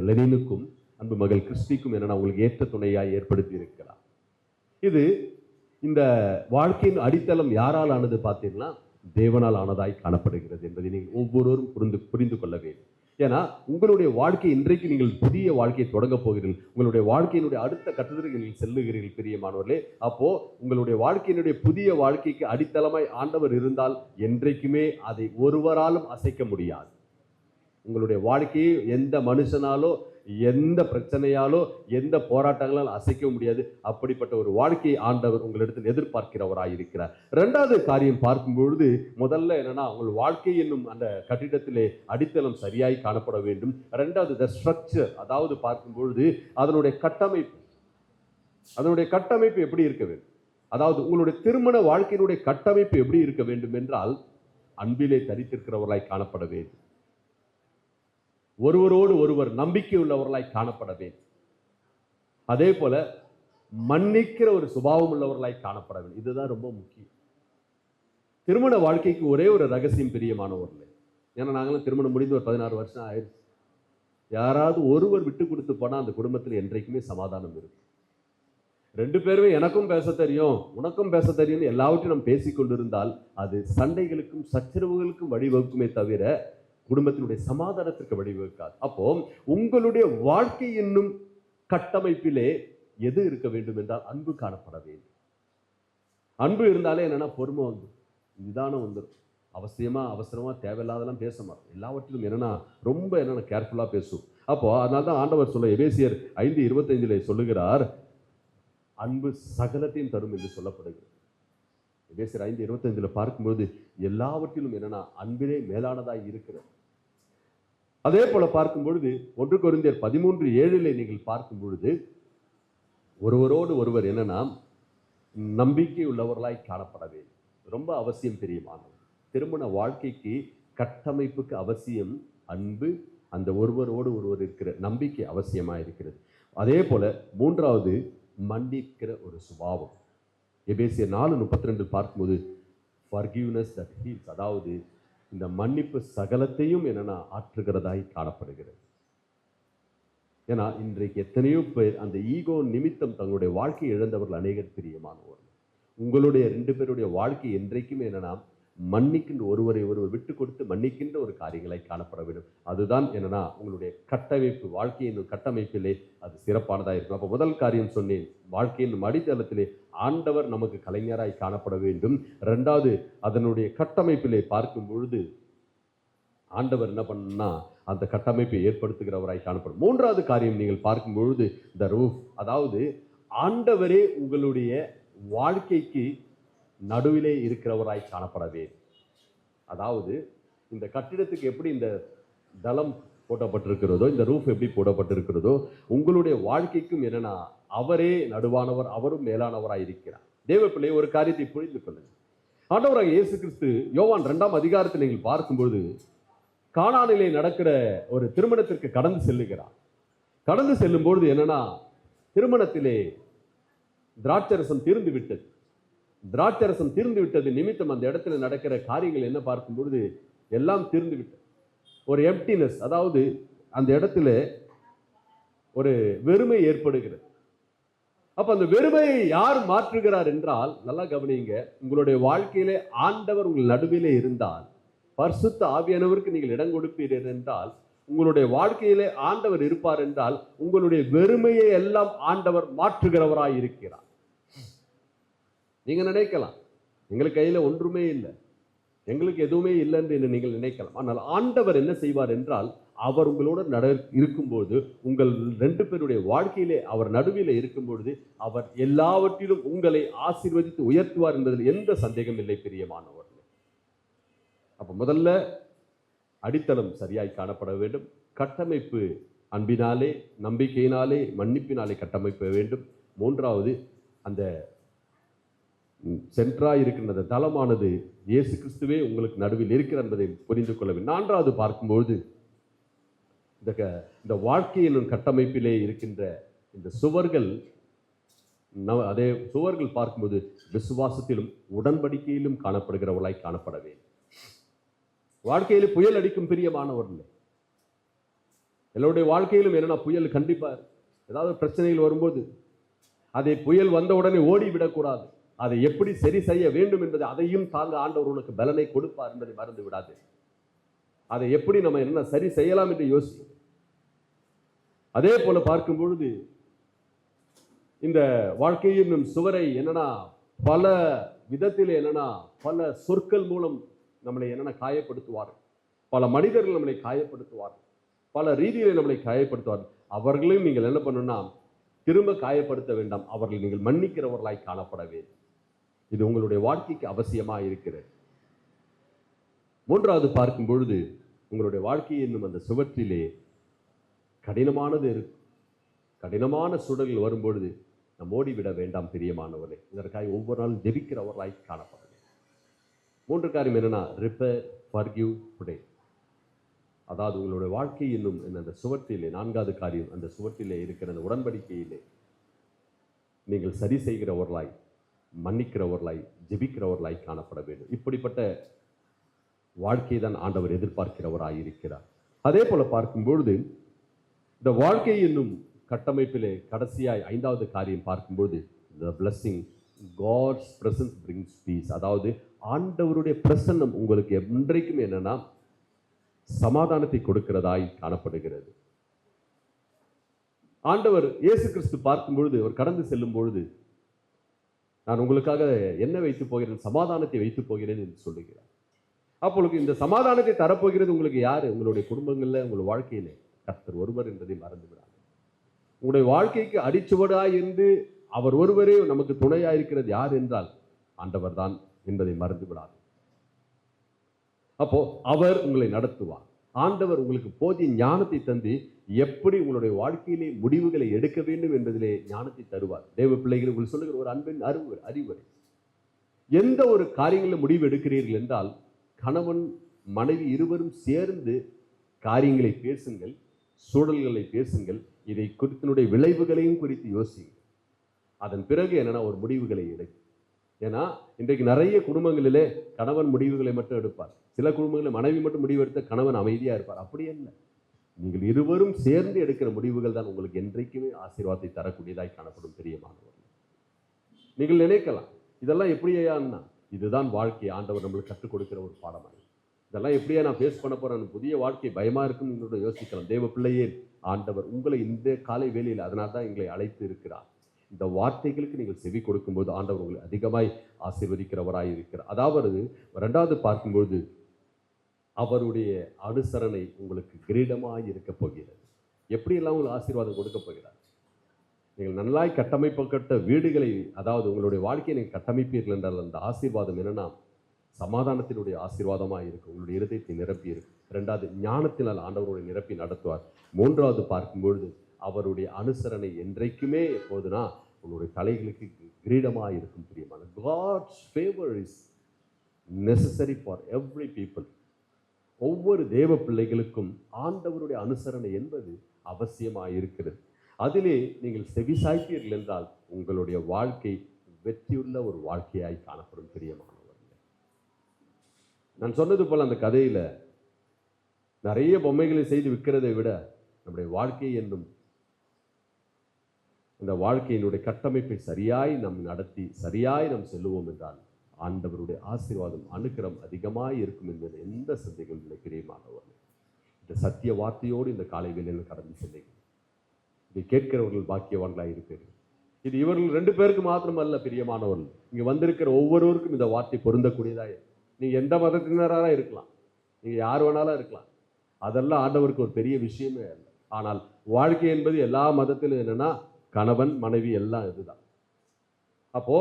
லெனினுக்கும் அன்பு மகள் கிறிஸ்டிக்கும் என்னன்னா உங்களுக்கு ஏற்ற துணையாய் ஏற்படுத்தி இருக்கிறார். இது இந்த வாழ்க்கையின் அடித்தளம் யாரால் ஆனது பார்த்தீங்கன்னா தேவனால் ஆனதாய் காணப்படுகிறது என்பதை நீங்கள் ஒவ்வொருவரும் புரிந்து கொள்ள வேண்டும். ஏன்னா உங்களுடைய வாழ்க்கை இன்றைக்கு நீங்கள் புதிய வாழ்க்கையை தொடங்க போகிறீர்கள். உங்களுடைய வாழ்க்கையினுடைய அடுத்த கட்டத்திற்கு நீங்கள் செல்லுகிறீர்கள் பிரியமானவர்களே. அப்போ உங்களுடைய வாழ்க்கையினுடைய புதிய வாழ்க்கைக்கு அடித்தளமாய் ஆண்டவர் இருந்தால் என்றைக்குமே அதை ஒருவராலும் அசைக்க முடியாது. உங்களுடைய வாழ்க்கையை எந்த மனுஷனாலோ எந்த பிரச்சனையாலோ எந்த போராட்டங்களால் அசைக்க முடியாது. அப்படிப்பட்ட ஒரு வாழ்க்கையை ஆண்டவர் உங்களிடத்தில் எதிர்பார்க்கிறவராயிருக்கிறார். இரண்டாவது காரியம் பார்க்கும் பொழுது முதல்ல என்னன்னா உங்கள் வாழ்க்கை என்னும் அந்த கட்டிடத்திலே அடித்தளம் சரியாய் காணப்பட வேண்டும். இரண்டாவது த ஸ்ட்ரக்சர், அதாவது பார்க்கும் பொழுது அதனுடைய கட்டமைப்பு எப்படி இருக்க வேண்டும். அதாவது உங்களுடைய திருமண வாழ்க்கையினுடைய கட்டமைப்பு எப்படி இருக்க வேண்டும் என்றால் அன்பிலே தரித்திருக்கிறவர்களாய் காணப்பட வேண்டும். ஒருவரோடு ஒருவர் நம்பிக்கை உள்ளவர்களாய் காணப்பட வேண்டும். அதே போல மன்னிக்கிற ஒரு சுபாவம் உள்ளவர்களாய் காணப்பட வேண்டும். இதுதான் ரொம்ப முக்கியம். திருமண வாழ்க்கைக்கு ஒரே ஒரு ரகசியம் பிரியமானவர்களே. ஏன்னா நாங்களும் திருமணம் முடிந்து ஒரு 16 வருஷம் ஆயிடுச்சு. யாராவது ஒருவர் விட்டு கொடுத்து போனா அந்த குடும்பத்தில் என்றைக்குமே சமாதானம் இருக்கும். 2 பேருமே எனக்கும் பேச தெரியும் உனக்கும் பேச தெரியும் எல்லாவற்றையும் நாம் பேசிக் கொண்டிருந்தால் அது சண்டைகளுக்கும் சச்சரவுகளுக்கும் வழிவகுக்குமே தவிர குடும்பத்தினுடைய சமாதானத்திற்கு வழிவகுக்காது. அப்போ உங்களுடைய வாழ்க்கை என்னும் கட்டமைப்பிலே எது இருக்க வேண்டும் என்றால் அன்பு காணப்பட வேண்டும். அன்பு இருந்தாலே என்னன்னா பொறுமை வந்துடும், நிதானம் வந்துடும். அவசரமா தேவையில்லாதெல்லாம் பேச மாட்டோம். எல்லாவற்றிலும் என்னன்னா ரொம்ப கேர்ஃபுல்லா பேசும். அப்போ அதனால தான் ஆண்டவர் சொல்ல எபேசியர் 5:25 சொல்லுகிறார், அன்பு சகலத்தையும் தரும் என்று சொல்லப்படுகிறது. எபேசியர் 5:25 பார்க்கும்போது எல்லாவற்றிலும் என்னன்னா அன்பிலே மேலானதாய் இருக்கிறது. அதே போல பார்க்கும் பொழுது 1 கொரிந்தியர் 13:7 நீங்கள் பார்க்கும் பொழுது ஒருவரோடு ஒருவர் என்னன்னா நம்பிக்கை உள்ளவர்களாய் காணப்பட வேண்டும். ரொம்ப அவசியம் பிரியமானவர். திருமண வாழ்க்கைக்கு கட்டமைப்புக்கு அவசியம் அன்பு, அந்த ஒருவரோடு ஒருவர் இருக்கிற நம்பிக்கை அவசியமா இருக்கிறது. அதே போல மூன்றாவது மன்னிக்கிற ஒரு சுபாவம். எபேசியர் 4:32 பார்க்கும்போது forgiveness that heals, அதாவது இந்த மன்னிப்பு சகலத்தையும் என்னன்னா ஆற்றுகிறதாய் காணப்படுகிறது. ஏன்னா இன்றைக்கு எத்தனையோ பேர் அந்த ஈகோ நிமித்தம் தங்களுடைய வாழ்க்கையை இழந்தவர்கள் அநேகர் பிரியமானவர்கள். உங்களுடைய 2 பேருடைய வாழ்க்கை என்றைக்குமே என்னன்னா மன்னிக்கின்ற ஒருவரை ஒருவர் விட்டு கொடுத்து மன்னிக்கின்ற ஒரு காரியங்களை காணப்பட வேண்டும். அதுதான் என்னன்னா உங்களுடைய கட்டமைப்பு, வாழ்க்கையின் கட்டமைப்பிலே அது சிறப்பானதாக இருக்கும். அப்போ முதல் காரியம் சொன்னேன், வாழ்க்கையின் அடித்தளத்திலே ஆண்டவர் நமக்கு கலைஞராய் காணப்பட வேண்டும். 2வது அதனுடைய கட்டமைப்பிலே பார்க்கும் பொழுது ஆண்டவர் என்ன பண்ணா அந்த கட்டமைப்பை ஏற்படுத்துகிறவராய் காணப்படும். 3வது காரியம் நீங்கள் பார்க்கும் பொழுது த ரூஃப், அதாவது ஆண்டவரே உங்களுடைய வாழ்க்கைக்கு நடுவிலே இருக்கிறவராய் காணப்படவே. அதாவது இந்த கட்டிடத்துக்கு எப்படி இந்த தளம் போடப்பட்டிருக்கிறதோ, இந்த ரூஃப் எப்படி போடப்பட்டிருக்கிறதோ, உங்களுடைய வாழ்க்கைக்கும் என்னன்னா அவரே நடுவானவர், அவரும் மேலானவராய் இருக்கிறார். தேவ பிள்ளை ஒரு காரியத்தை புரிந்து கொள்ளுங்கள். ஆண்டவராக இயேசு கிறிஸ்து யோவான் 2ஆம் அதிகாரத்தில் நீங்கள் பார்க்கும்போது கானானிலே நடக்கிற ஒரு திருமணத்திற்கு கடந்து செல்லுகிறார். கடந்து செல்லும் பொழுது என்னன்னா திருமணத்திலே திராட்சரசம் தீர்ந்து விட்டது. திராட்சரசம் தீர்ந்து விட்டது நிமித்தம் அந்த இடத்துல நடக்கிற காரியங்கள் என்ன பார்க்கும் பொழுது எல்லாம் தீர்ந்து விட்டது. ஒரு எம்ப்டினஸ், அதாவது அந்த இடத்துல ஒரு வெறுமை ஏற்படுகிறது. அப்ப அந்த வெறுமையை யார் மாற்றுகிறார் என்றால், நல்லா கவனிங்க, உங்களுடைய வாழ்க்கையிலே ஆண்டவர் உங்கள் நடுவிலே இருந்தால், பரிசுத்த ஆவியானவருக்கு நீங்கள் இடம் கொடுப்பீர்கள் என்றால், உங்களுடைய வாழ்க்கையிலே ஆண்டவர் இருப்பார் என்றால், உங்களுடைய வெறுமையை எல்லாம் ஆண்டவர் மாற்றுகிறவராய் இருக்கிறார். நீங்க நினைக்கலாம், எங்களுக்கு கையில ஒன்றுமே இல்லை, எங்களுக்கு எதுவுமே இல்லை என்று நீங்கள் நினைக்கலாம். ஆனால் ஆண்டவர் என்ன செய்வார் என்றால், அவர் உங்களோட இருக்கும்போது, உங்கள் 2 பேருடைய வாழ்க்கையிலே அவர் நடுவிலே இருக்கும்பொழுது, அவர் எல்லாவற்றிலும் உங்களை ஆசீர்வதித்து உயர்த்துவார் என்பதில் எந்த சந்தேகம் இல்லை பிரியமானவர்களே. அப்ப முதல்ல அடித்தளம் சரியாய் காணப்பட வேண்டும். கட்டமைப்பு அன்பினாலே, நம்பிக்கையினாலே, மன்னிப்பினாலே கட்டமைப்ப வேண்டும். 3வது, அந்த சென்றாய் இருக்கின்ற தளமானது இயேசு கிறிஸ்துவே உங்களுக்கு நடுவில் இருக்கிறார் என்பதை புரிந்து கொள்ள வேண்டும். 4வது பார்க்கும்போது, இந்த வாழ்க்கையின் கட்டமைப்பிலே இருக்கின்ற இந்த சுவர்கள், அதே சுவர்கள் பார்க்கும்போது விசுவாசத்திலும் உடன்படிக்கையிலும் காணப்படுகிறவர்களாய் காணப்பட வேண்டும். வாழ்க்கையில புயல் அடிக்கும் பிரியமானவர்கள், எல்லோருடைய வாழ்க்கையிலும் என்னன்னா புயல் கண்டிப்பா ஏதாவது பிரச்சனைகள் வரும்போது அதை புயல் வந்த உடனே ஓடிவிடக்கூடாது. அதை எப்படி சரி செய்ய வேண்டும் என்பதை அதையும் தாங்க ஆண்டவர் உனக்கு பலனை கொடுப்பார் என்பதை மறந்து விடாது. அதை எப்படி நம்ம என்ன சரி செய்யலாம் என்று யோசி. அதே போல பார்க்கும் பொழுது இந்த வாழ்க்கையின் சுவரை என்னன்னா பல விதத்தில் என்னன்னா பல சொற்கள் மூலம் நம்மளை என்னன்னா காயப்படுத்துவார்கள். பல மனிதர்கள் நம்மளை காயப்படுத்துவார்கள், பல ரீதியில் நம்மளை காயப்படுத்துவார்கள். அவர்களையும் நீங்கள் என்ன பண்ணணும்னா திரும்ப காயப்படுத்த வேண்டாம், அவர்களை நீங்கள் மன்னிக்கிறவர்களாய் காணப்பட வேண்டும். இது உங்களுடைய வாழ்க்கைக்கு அவசியமா இருக்கிறது. 3வது பார்க்கும் பொழுது, உங்களுடைய வாழ்க்கை என்னும் அந்த சுவற்றிலே கடினமானது இருக்கும். கடினமான சூழல்கள் வரும்பொழுது நாம் ஓடிவிட வேண்டாம் பிரியமானவர்களே. இதற்காக ஒவ்வொரு நாளும் ஜெபிக்கிறவர்களாய் காணப்பட வேண்டும். 3 காரியம் என்னன்னா, ரிப்பேர், ஃபர்கிவ், ப்ரே. அதாவது உங்களுடைய வாழ்க்கை என்னும் அந்த சுவற்றிலே 4வது காரியம், அந்த சுவற்றிலே இருக்கிற அந்த உடன்படிக்கையிலே நீங்கள் சரி செய்கிறவர்களாய், மன்னிக்கிறவர்களாய், ஜெபிக்கிறவர்களாய் காணப்பட வேண்டும். இப்படிப்பட்ட வாழ்க்கை தான் ஆண்டவர் எதிர்பார்க்கிறவராய் இருக்கிறார். அதே போல பார்க்கும்பொழுது, இந்த வாழ்க்கை என்னும் கட்டமைப்பிலே கடைசியாய் 5வது காரியம் பார்க்கும்போது, the blessing, God's presence brings peace. அதாவது ஆண்டவருடைய பிரசன்னம் உங்களுக்கு என்றைக்கும் என்னன்னா சமாதானத்தை கொடுக்கிறதாய் காணப்படுகிறது. ஆண்டவர் இயேசு கிறிஸ்து பார்க்கும் பொழுது, அவர் கடந்து செல்லும் பொழுது, நான் உங்களுக்காக என்ன வைத்து போகிறேன், சமாதானத்தை வைத்து போகிறேன் என்று சொல்லுகிறார். அப்பொழுது இந்த சமாதானத்தை தரப்போகிறது உங்களுக்கு யாரு? உங்களுடைய குடும்பங்கள்ல, உங்கள் வாழ்க்கையில கர்த்தர் ஒருவர் என்பதை மறந்து விடாது. உங்களுடைய வாழ்க்கைக்கு அடிச்சுவடாய் இருந்து அவர் ஒருவரே நமக்கு துணையாக இருக்கிறது யார் என்றால் ஆண்டவர் தான் என்பதை மறந்து விடாது. அப்போ அவர் உங்களை நடத்துவார். ஆண்டவர் உங்களுக்கு போதிய ஞானத்தை தந்து எப்படி உங்களுடைய வாழ்க்கையிலே முடிவுகளை எடுக்க வேண்டும் என்பதிலே ஞானத்தை தருவார். தேவ பிள்ளைகள், உங்களுக்கு சொல்லுகிற ஒரு அன்பின் அறிவுரை, எந்த ஒரு காரியங்களில் முடிவு எடுக்கிறீர்கள் என்றால், கணவன் மனைவி இருவரும் சேர்ந்து காரியங்களை பேசுங்கள், சூழல்களை பேசுங்கள், இதை குறித்தினுடைய விளைவுகளையும் குறித்து யோசிங்க. அதன் பிறகு என்னன்னா ஒரு முடிவுகளை எடுக்கும். ஏன்னா இன்றைக்கு நிறைய குடும்பங்களிலே கணவன் முடிவுகளை மட்டும் எடுப்பார். சில குடும்பங்களில் மனைவி மட்டும் முடிவு எடுத்த கணவன் அமைதியா இருப்பார். அப்படி இல்லை, நீங்கள் இருவரும் சேர்ந்து எடுக்கிற முடிவுகள் தான் உங்களுக்கு என்றைக்குமே ஆசீர்வாதத்தை தரக்கூடியதாய் காணப்படும் பிரியமானவர்கள். நீங்கள் நினைக்கலாம், இதெல்லாம் எப்படியான்னா, இதுதான் வாழ்க்கை, ஆண்டவர் நம்மளுக்கு கற்றுக் கொடுக்கிற ஒரு பாடமாக. இதெல்லாம் எப்படியா நான் ஃபேஸ் பண்ண போறேன், புதிய வாழ்க்கை பயமா இருக்குன்னு நீங்களோட யோசிக்கலாம். தேவ பிள்ளையே, ஆண்டவர் உங்களை இந்த காலை வேளையில் அதனால தான் எங்களை அழைத்து இருக்கிறார். இந்த வார்த்தைகளுக்கு நீங்கள் செவி கொடுக்கும்போது ஆண்டவர் உங்களை அதிகமாய் ஆசீர்வதிக்கிறவராய் இருக்கிறார். அதாவது 2வது பார்க்கும்போது, அவருடைய அனுசரணை உங்களுக்கு கிரீடமாய் இருக்க போகிறது. எப்படியெல்லாம் உங்களுக்கு ஆசீர்வாதம் கொடுக்க போகிறார்? நீங்கள் நல்லாய் கட்டமைப்பட்ட வீடுகளை, அதாவது உங்களுடைய வாழ்க்கையை நீங்கள் கட்டமைப்பீர்கள் என்றால் அந்த ஆசீர்வாதம் என்னன்னா சமாதானத்தினுடைய ஆசீர்வாதமாக இருக்கும். உங்களுடைய இருதயத்தை நிரப்பி இருக்கும். 2வது, ஞானத்தினால் ஆண்டவருடைய நிரப்பி நடத்துவார். 3வது பார்க்கும்பொழுது, அவருடைய அனுசரணை என்றைக்குமே எப்போதுனா உங்களுடைய தலைகளுக்கு கிரீடமாக இருக்கும் பிரியமான. God's favor is necessary for every people. ஒவ்வொரு தேவ பிள்ளைகளுக்கும் ஆண்டவருடைய அனுசரணை என்பது அவசியமாக இருக்கிறது. அதிலே நீங்கள் செவிசாய்ப்பீர்கள் என்றால் உங்களுடைய வாழ்க்கை வெற்றியுள்ள ஒரு வாழ்க்கையாய் காணப்படும் பிரியமானவர்கள். நான் சொன்னது போல அந்த கதையில நிறைய பொம்மைகளை செய்து விற்கிறதை விட நம்முடைய வாழ்க்கை என்னும் இந்த வாழ்க்கையினுடைய கட்டமைப்பை சரியாய் நாம் நடத்தி சரியாய் நாம் செல்லுவோம் என்றால் ஆண்டவருடைய ஆசீர்வாதம் அனுக்கிரம் அதிகமாய் இருக்கும் என்பது எந்த சந்தேகம் இல்லை பிரியமானவர்கள். இந்த சத்திய வார்த்தையோடு இந்த காலை வேளையில் கடந்து செல்லுங்கள். இதை கேட்கிறவர்கள் பாக்கியவான்களாக இருப்பீர்கள். இது இவர்கள் 2 பேருக்கு மாத்திரமல்ல பிரியமானவர்கள், இங்கே வந்திருக்கிற ஒவ்வொருவருக்கும் இந்த வார்த்தை பொருந்தக்கூடியதாக. நீங்கள் எந்த மதத்தினராக இருக்கலாம், நீங்கள் யார் வேணாலும் இருக்கலாம், அதெல்லாம் ஆண்டவருக்கு ஒரு பெரிய விஷயமே இல்லை. ஆனால் வாழ்க்கை என்பது எல்லா மதத்திலும் என்னன்னா கணவன் மனைவி எல்லாம் இதுதான். அப்போ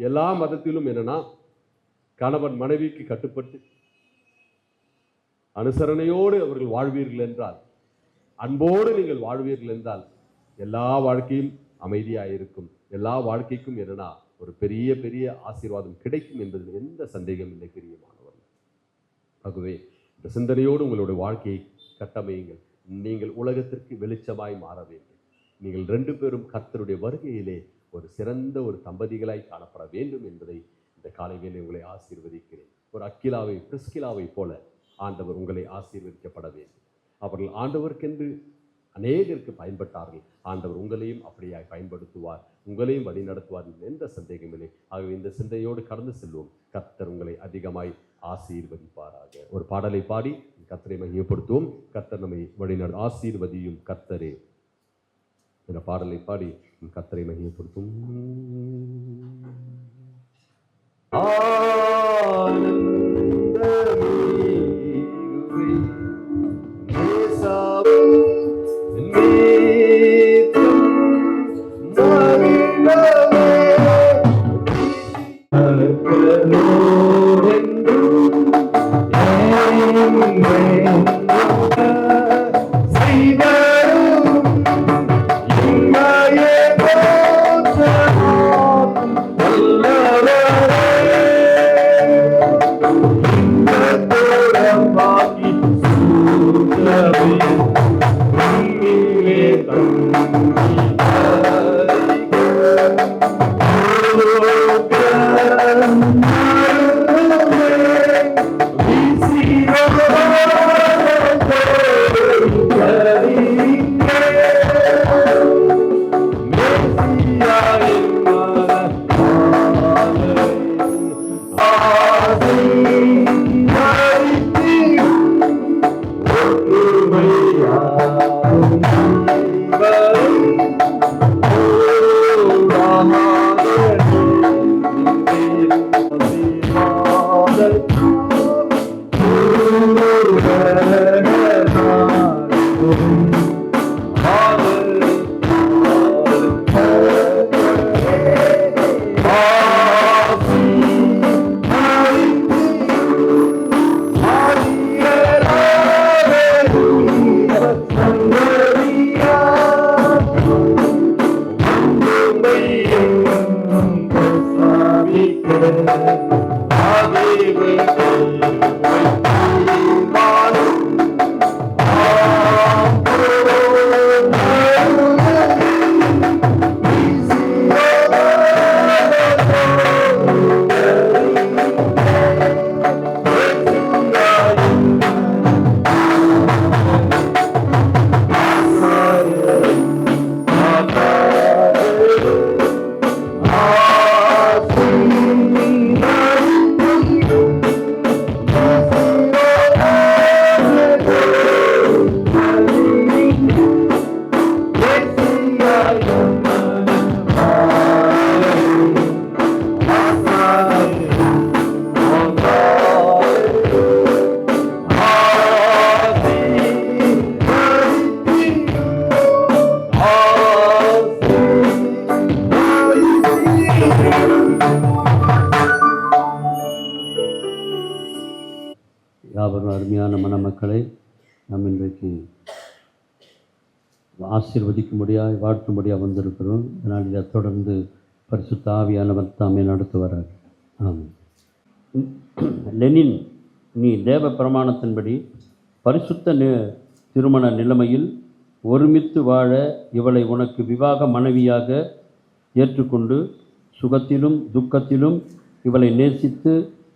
எல்லா மதத்திலும் என்னன்னா கணவன் மனைவிக்கு கட்டுப்பட்டு அனுசரணையோடு அவர்கள் வாழ்வீர்கள் என்றால், அன்போடு நீங்கள் வாழ்வீர்கள் என்றால் எல்லா வாழ்க்கையும் அமைதியாக இருக்கும். எல்லா வாழ்க்கைக்கும் என்னன்னா ஒரு பெரிய பெரிய ஆசீர்வாதம் கிடைக்கும் என்பதில் எந்த சந்தேகம் இல்லை பிரியமானவர்கள். ஆகவே இந்த சிந்தனையோடு உங்களுடைய வாழ்க்கையை கட்டமையுங்கள். நீங்கள் உலகத்திற்கு வெளிச்சமாய் மாற வேண்டும். நீங்கள் 2 பேரும் கர்த்தருடைய வருகையிலே ஒரு சிறந்த ஒரு தம்பதிகளாய் காணப்பட வேண்டும் என்பதை இந்த காலை வேளை உங்களை ஆசீர்வதிக்கிறேன். ஒரு அக்கிலாவை பிரிஸ்கிலாவை போல ஆண்டவர் உங்களை ஆசீர்வதிக்கப்பட வேண்டும். அவர்கள் ஆண்டவருக்கென்று அநேகருக்கு பயன்பட்டார்கள். ஆண்டவர் உங்களையும் அப்படியாய் பயன்படுத்துவார், உங்களையும் வழி நடத்துவார், எந்த சந்தேகமில்லை. ஆகவே இந்த சிந்தையோடு கடந்து செல்வோம். கர்த்தர் உங்களை அதிகமாய் ஆசீர்வதிப்பாராக. ஒரு பாடலை பாடி கர்த்தரை மகிமைப்படுத்துவோம். கர்த்தர் நம்மை வழிநடத்து ஆசீர்வதியும் கர்த்தரே என்ற பாடலை பாடி கர்த்தரை மகிமைப்படுத்தும். யாவரும் அருமையான மணமக்களை நாம் இன்றைக்கு ஆசீர்வதிக்கும்படியாக வாழ்த்தும்படியாக வந்திருக்கிறோம். இதனால் இதை தொடர்ந்து பரிசுத்த ஆவியானவர் தாமே நடத்துவார்கள். ஆமாம். லெனின், நீ தேவ பிரமாணத்தின்படி பரிசுத்த திருமண நிலைமையில் ஒருமித்து வாழ இவளை உனக்கு விவாக மனைவியாக ஏற்றுக்கொண்டு சுகத்திலும் துக்கத்திலும் இவளை நேசித்து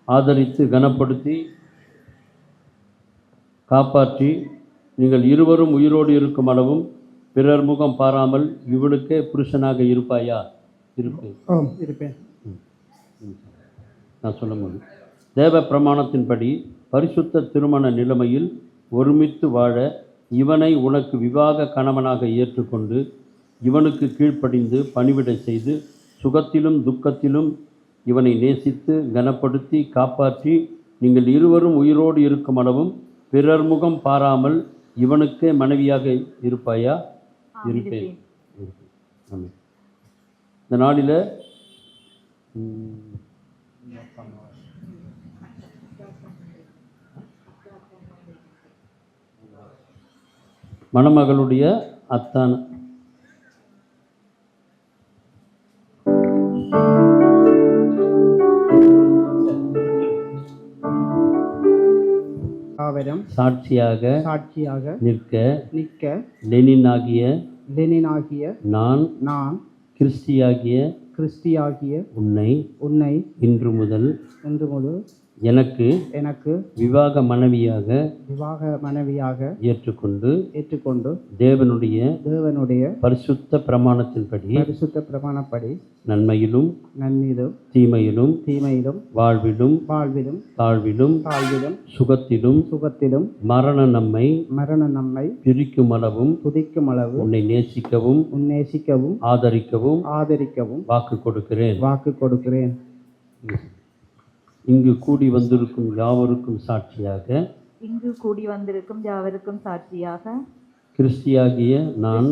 ஆதரித்து கனப்படுத்தி காப்பாற்றி நீங்கள் இருவரும் உயிரோடு இருக்கும் அளவும் பிறர் முகம் பாராமல் இவளுக்கே புருஷனாக இருப்பாயா? இருப்பேன். ஆம், இருப்பேன். நான் சொல்ல முடியும். தேவ பிரமாணத்தின்படி பரிசுத்த திருமண நிலைமையில் ஒருமித்து வாழ இவனை உனக்கு விவாக கணவனாக ஏற்றுக்கொண்டு இவனுக்கு கீழ்ப்படிந்து பணிவிடை செய்து சுகத்திலும் துக்கத்திலும் இவனை நேசித்து கனப்படுத்தி காப்பாற்றி நீங்கள் இருவரும் உயிரோடு இருக்கும் அளவும் பிறர் முகம் பாராமல் இவனுக்கே மனைவியாக இருப்பாயா? இருப்பேன். ஆமென். இந்த நாளில் மணமகளுடைய அத்தான் சாட்சியாக நிற்க லெனினாகிய நான் கிறிஸ்தியாகிய உன்னை இன்று முதல் எனக்கு விவாக மனைவியாக ஏற்றுக்கொண்டு தேவனுடைய பரிசுத்த பிரமாணப்படி நன்மையிலும் தீமையிலும் வாழ்விலும் தாழ்விலும் சுகத்திலும் மரண நம்மை பிரிக்கும் அளவும் உன்னை நேசிக்கவும் ஆதரிக்கவும் வாக்கு கொடுக்கிறேன். இங்கு கூடி வந்திருக்கும் யாவருக்கும் சாட்சியாக கிறிஸ்தியாகிய நான்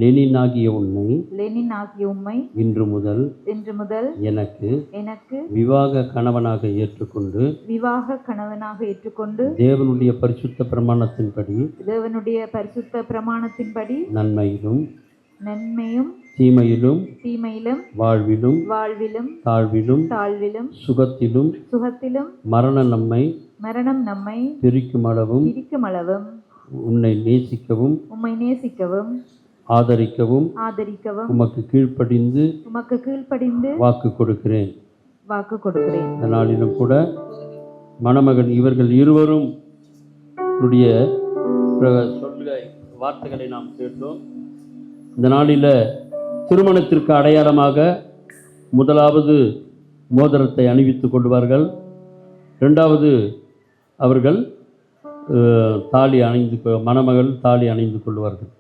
லெனினாகிய உம்மை இன்று முதல் எனக்கு விவாக கணவனாக ஏற்றுக்கொண்டு தேவனுடைய பரிசுத்த பிரமாணத்தின்படி நன்மையிலும் தீமையிலும் வாழ்விலும் தாழ்விலும் சுகத்திலும் மரணம் நம்மை பிரிக்கும் அளவும் உன்னை நேசிக்கவும் ஆதரிக்கவும் உமக்கு கீழ்ப்படிந்து வாக்கு கொடுக்கிறேன். இந்த நாளிலும் கூட மணமகன் இவர்கள் இருவரும் வார்த்தைகளை நாம் கேட்டோம். இந்த நாளில் திருமணத்திற்கு அடையாளமாக முதலாவது மோதிரத்தை அணிவித்துக் கொள்வார்கள். இரண்டாவது அவர்கள் மணமகள் தாலி அணிந்து கொள்வார்கள்.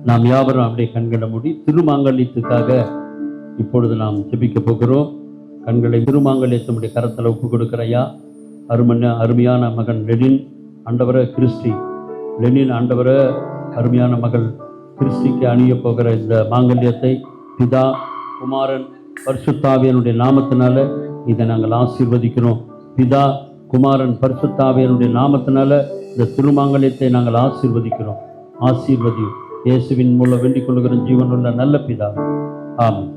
நாம் யாவரும் அப்படியே கண்களை மூடி திருமாங்கல்யத்துக்காக இப்பொழுது நாம் ஜெபிக்க போகிறோம். கண்களை திருமாங்கல்யத்தினுடைய கரத்தில் ஒப்பு கொடுக்கிறையா. அருமையான மகன் லெனின் ஆண்டவரை கிறிஸ்டி ஆண்டவரை அருமையான மகள் கிறிஸ்டிக்கு அணிய போகிற இந்த மாங்கல்யத்தை பிதா குமாரன் பரிசுத்தாவியனுடைய நாமத்தினால இதை நாங்கள் ஆசீர்வதிக்கிறோம். பிதா குமாரன் பரிசுத்தாவியனுடைய நாமத்தினால இந்த திருமாங்கல்யத்தை நாங்கள் ஆசீர்வதிக்கிறோம். ஆசீர்வதியும் இயேசுவின் மூலம் வேண்டிக் கொள்கிற ஜீவனுள்ள நல்ல பிதா. ஆமென்.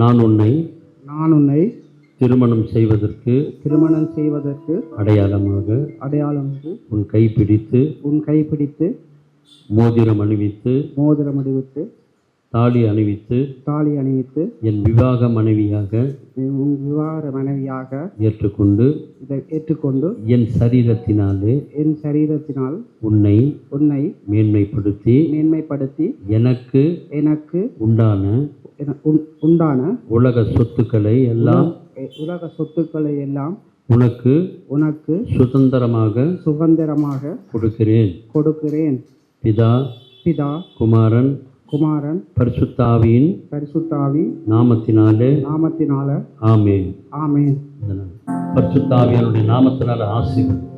நான் உன்னை திருமணம் திருமணம் செய்வதற்கு அடையாளமாக உன் கைப்பிடித்து மோதிரம் அணிவித்து தாலி அணிவித்து என் விவாக மனைவியாக ஏற்றுக்கொண்டு என் சரீரத்தினால் உன்னை மேன்மைப்படுத்தி எனக்கு உண்டான உலக சொத்துக்களை எல்லாம் உனக்கு சுதந்திரமாக கொடுக்கிறேன். பிதா குமாரன் பரிசுத்தாவியின் நாமத்தினாலே ஆமென். பரிசுத்தாவியனுடைய நாமத்தினால ஆசீர்வாதம்.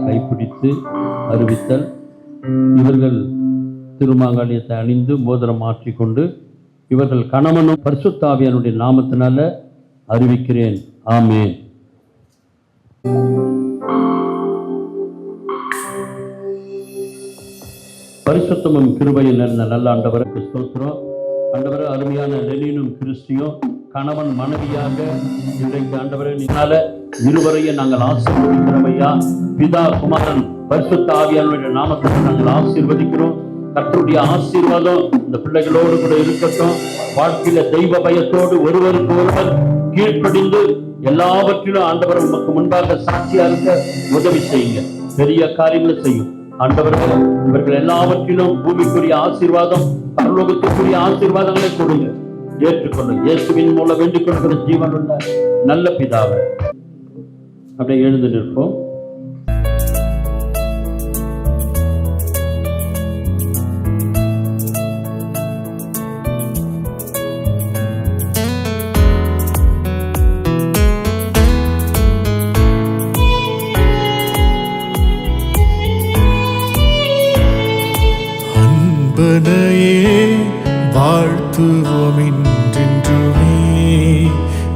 கைப்பிடித்து அறிவித்தல். இவர்கள் திருமாங்கல்யத்தை அணிந்து மோதிரம் மாற்றிக்கொண்டு இவர்கள் கணவனும் பரிசுத்தாவியனுடைய நாமத்தினால அறிவிக்கிறேன். ஆமென். பரிசுத்தமும் கிருபையும் நிறைந்த நல்ல ஆண்டவருக்கு ஸ்தோத்திரம். ஆண்டவரே, அருமையான லெனினும் கிறிஸ்டியும் கணவன் மனைவியாக இன்றைக்கு ஆண்டவரே நீனால இருவரையும் நாங்கள் ஆசீர்வதிக்கிறோம் ஐயா. பிதா குமாரன் பரிசுத்த ஆவியானுடைய நாமத்தை நாங்கள் ஆசீர்வதிக்கிறோம். கர்த்தருடைய ஆசீர்வாதம் இந்த பிள்ளைகளோடு கூட இருக்கட்டும். வாழ்க்கையில தெய்வ பயத்தோடு ஒருவருக்கு ஒருவர் கீழ்ப்படிந்து எல்லாவற்றிலும் ஆண்டவர் உமக்கு முன்பாக சாட்சியா இருக்க உதவி செய்யுங்க. பெரிய காரியங்களை செய்யும் ஆண்டவரே. இவர்கள் எல்லாவற்றிலும் பூமிக்குரிய ஆசீர்வாதம், பரலோகத்துக்குரிய ஆசீர்வாதங்களை கொடுங்க. ஏற்றுக்கொள்ளும் இயேசுவின் மூலம் வேண்டிக் கொள்கிற ஜீவன் உள்ள நல்ல பிதாவை. அப்படியே எழுந்து நிற்போம். அன்பனையே வாழ்த்துவோம் என்றென்றுமே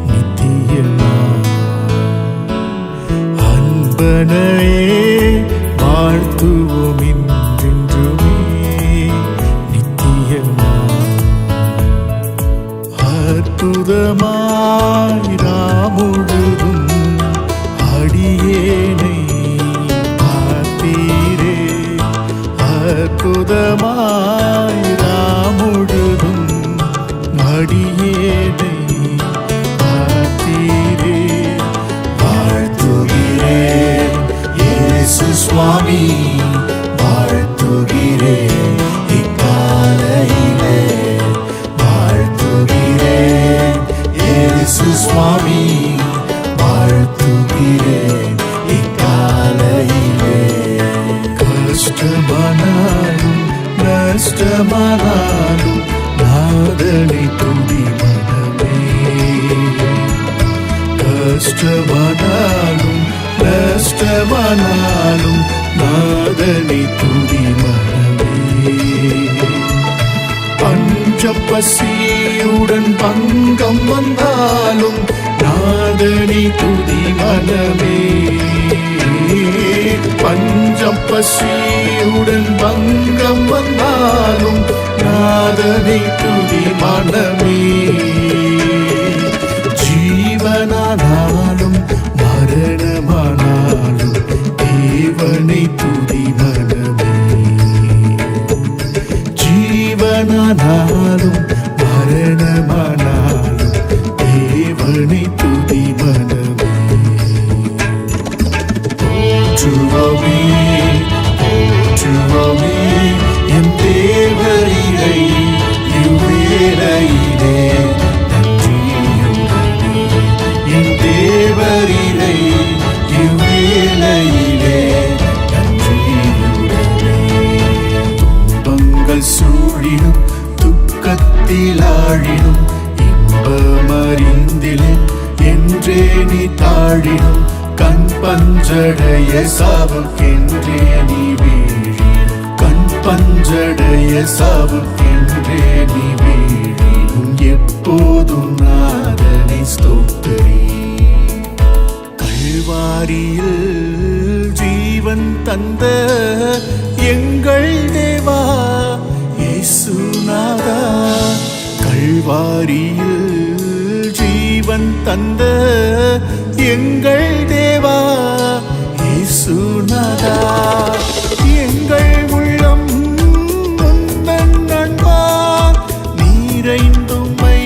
நித்தியமாய். அன்பனையே வாழ்த்துவோம் என்றென்றுமே நித்தியமாய். அற்புதமாய் முழுதும் அடியேனை பார்த்தீரே. அற்புதமாய் முழுதும் அடியேனை பார்த்தீரே. வாழ்த்துகிறேன் இயேசு சுவாமி, வாழ்த்துகிறேன் இக்காலையிலே. வாழ்த்துகிறேன் இயேசு சுவாமி, வாழ்த்துகிறேன் இக்காலையிலே. கஷ்டமானாலும் நஷ்டமானாலும் நாதனை துதி மனமே. கஷ்டமானாலும் நஷ்டமானாலும் நாதனை துதி மனமே. பஞ்சப்பசியுடன் பங்கம் வந்தாலும் நாதனை துதி மனமே. பஞ்சப்பசியுடன் பங்கம் வந்தாலும் நாதனை துதி மனமே. ஜீவனானாலும் மரணமானாலும் தேவனை துதி மனமே. ஜீவனானாலும் மரணமானாலும் தேவனை துதி மனமே. போற்றுவோமே போற்றுவோமே என் தேவரீரை யுவே பஞ்சடைய சாவுக்கென்றே நீ வீழி, கண் பஞ்சடைய சாவுக்கென்றே நீ வீழினும் எப்போதும் நாதனை ஸ்தோத்திரி. கல்வாரியில் ஜீவன் தந்த எங்கள் தேவா இயேசுநாதா, கல்வாரியில் ஜீவன் தந்த எங்கள் தேவா இயேசுநாதா, எங்கள் உள்ளம் உந்தன் அன்பால் நிறைந்தும்மை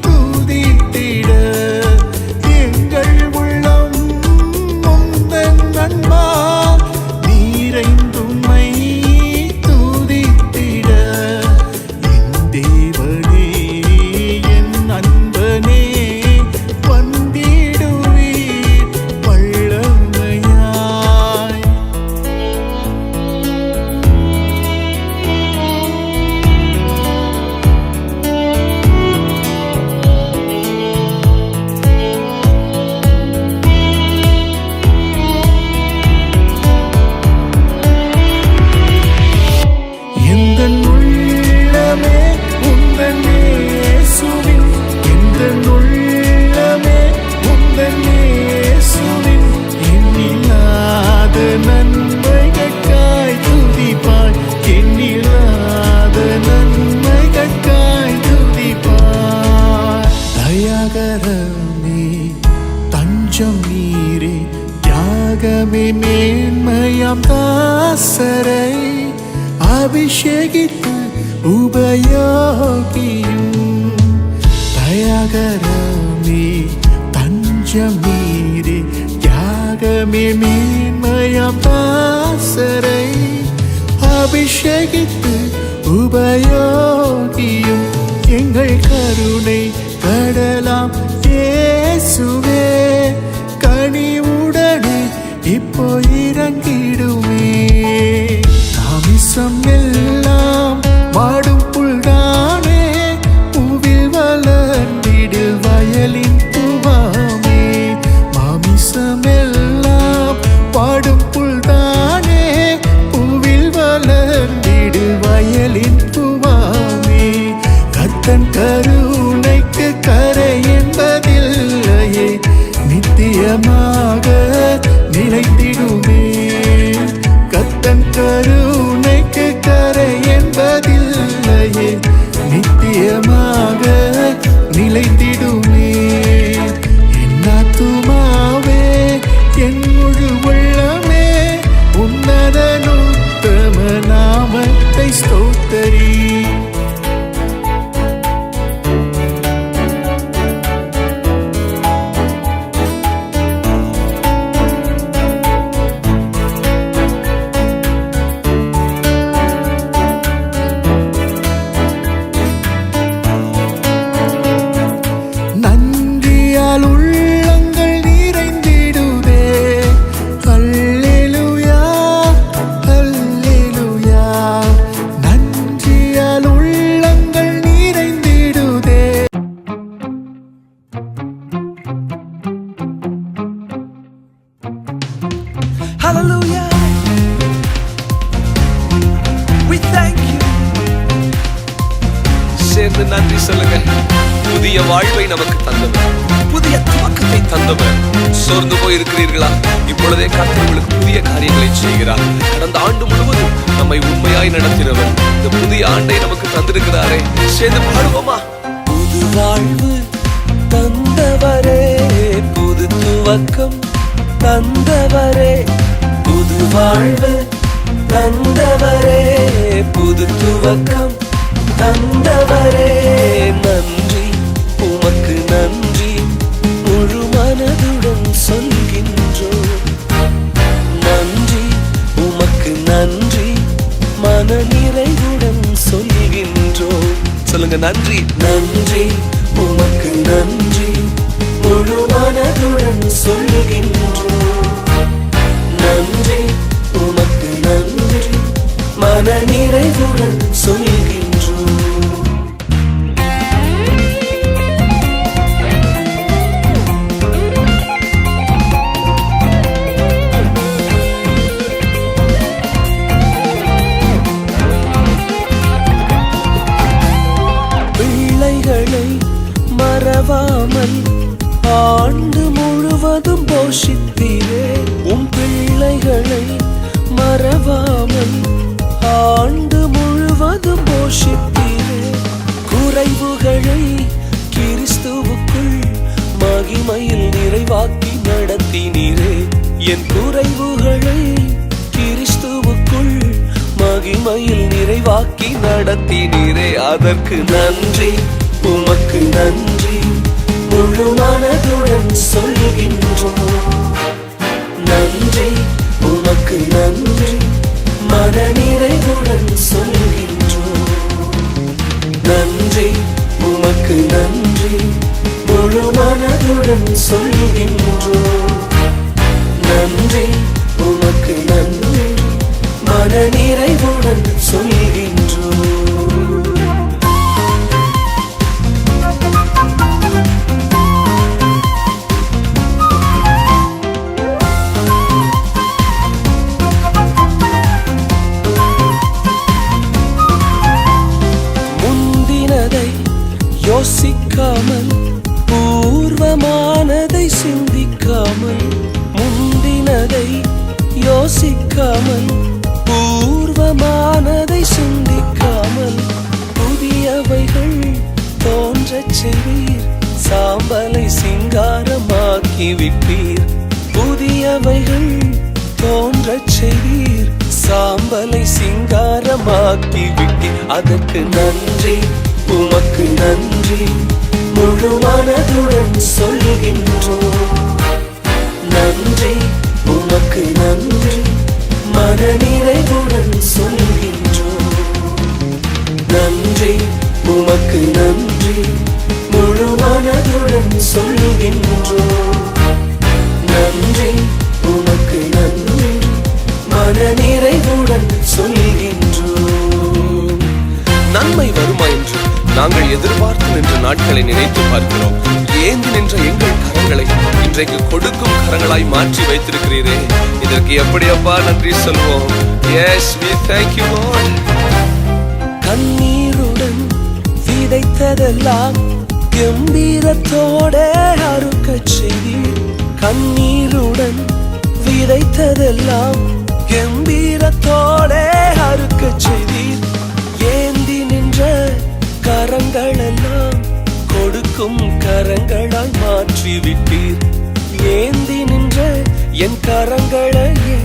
துதித்திட, எங்கள் உள்ளம் உந்தன் அன்பால் நிறைந்தும்மை துதித்திட, என் தேவனே என் அன்பனே வந்திடுவீர் வல்லமையாய். எந்தன் உள்ளமே உந்தன் இயேசுவின், எந்தன் உள்ளமே உந்தன் இயேசுவின், எண்ணில்லாத நன்மைகட்காய் துதிப்பாய், எண்ணில்லாத நன்மைகட்காய் துதிப்பாய். தயாகரமே தஞ்சம் நீரே, தியாகமே மேன்மையாம் தாசரை அபிஷேகித்து உபயோகியும். தயாகரமே தஞ்சம் நீரே, தியாகமே மேன்மையாம் தாசரை அபிஷேகித்து உபயோகியும். எங்கள் கருணை கடலாம் இயேசுவே, கனிவுடனே இப்போ இறங்கிடுமே. தாமிசம் எல்லாம் வாடும் புல்தானே, பூவில் வளர்ந்திடு வயலின் பூவாமே. மாமிசம் எல்லாம் வாடும் புல்தானே, பூவில் வளர்ந்திடு வயலின் பூவாமே. கர்த்தன் கருணைக்கு கரை என்பதில்லையே, நித்தியமாக நிலைத்திடுமே. கர்த்தன் கருணைக்கு கரை என்பதில்லையே, நித்தியமாக நிலைத்திடுமே. என் ஆத்துமாவே என் முழு உள்ளமே உன்னதன் உத்தம நாமத்தை ஸ்தோத்தரி. நன்றியால் உள்ளங்கள் நிறைந்திடுதே, அல்லேலூயா அல்லேலூயா. நன்றியால் உள்ளங்கள் நிறைந்திடுதே. Hallelujah. We thank you. சேர்ந்து நன்றி சொல்லுங்க. புதிய வாழ்வை நமக்கு தந்தவர், புதிய துவக்கத்தை தந்தவர். சோர்ந்து போயிருக்கிறீர்களா? இப்பொழுதே கர்த்தர் உங்களுக்கு புதிய காரியங்களை செய்கிறார். கடந்த ஆண்டு முழுவதும் நம்மை உண்மையாய் நடத்தினவர் இந்த புதிய ஆண்டை நமக்கு தந்திருக்கிறாரே. சேர்ந்து பாடுவோமா? புது வாழ்வு தந்தவரே, புது துவக்கம் தந்தவரே, புது வாழ்வு தந்தவரே, புது துவக்கம் தந்தவரே. நன்றி உமக்கு நன்றி, முழு மனதுடன் சொல்கின்றோம். நன்றி உமக்கு நன்றி, மன நிறைவுடன் சொல்கின்றோம். சொல்லுங்க, நன்றி நன்றி உமக்கு நன்றி, முழு மனதுடன் சொல்கின்றோம். நன்றி உமக்கு நன்றி, மன நிறைவுடன் சொல்கின்றோம். எலும்புகளை கிறிஸ்துவுக்குள் மகிமையில் நிறைவாக்கி நடத்தினீரே, அதற்கு நன்றி, உமக்கு நன்றி முழு மனதுடன் சொல்கின்றோம். நன்றி, உமக்கு நன்றி மனநிறைவுடன் சொல்கின்றோம். நன்றி, உமக்கு நன்றி முழு மனதுடன் சொல்கின்றோம். நன்றி, உமக்கு நன்றி மனநிறைவுடன் சொல்கின்றோம். முந்தினதை யோசிக்காமல், பூர்வமானதை சிந்திக்காமல், முந்தினதை யோசிக்காமல், பூர்வமானதை சிந்திக்காமல், புதியவைகள் தோன்றச் செய்வீர், சாம்பலை சிங்காரமாக்கி விட்டீர். புதியவைகள் தோன்றச் செய்வீர், சாம்பலை சிங்காரமாக்கி விட்டீர், அதற்கு நன்றி, உமக்கு நன்றி முழு மனதுடன் சொல்கின்றோம். நன்றி, உமக்கு நன்றி மனநிறைவுடன் சொல்கின்றோம். நன்றி, உமக்கு நன்றி முழு மனதுடன் சொல்கின்றோம். நன்றி, உமக்கு நன்றி மனநிறைவுடன் சொல்கின்றோம். நன்மை வருமா என்று நாங்கள் எதிர்பார்த்து நின்ற நாட்களை நினைத்து பார்க்கிறோம். ஏந்தி நின்ற எங்கள் கரங்களை இன்றைக்கு கொடுக்கும் கரங்களாய் மாற்றி வைத்திருக்கிறீரே, இதற்கு எப்படி அப்பா நன்றி சொல்வோம். Yes, we thank you Lord. கண்ணீருடன் விதைத்ததெல்லாம் கம்பீரத்தோட அறுக்கச் செய்தீர். கண்ணீருடன் விதைத்ததெல்லாம் கம்பீரத்தோட அறுக்கச் செய்தீர். ஏந்தி நின்ற கரங்களெல்லாம் கொடுக்கும் கரங்களாய் மாற்றி விட்டீர். ஏந்தி நின்ற என் கரங்களையே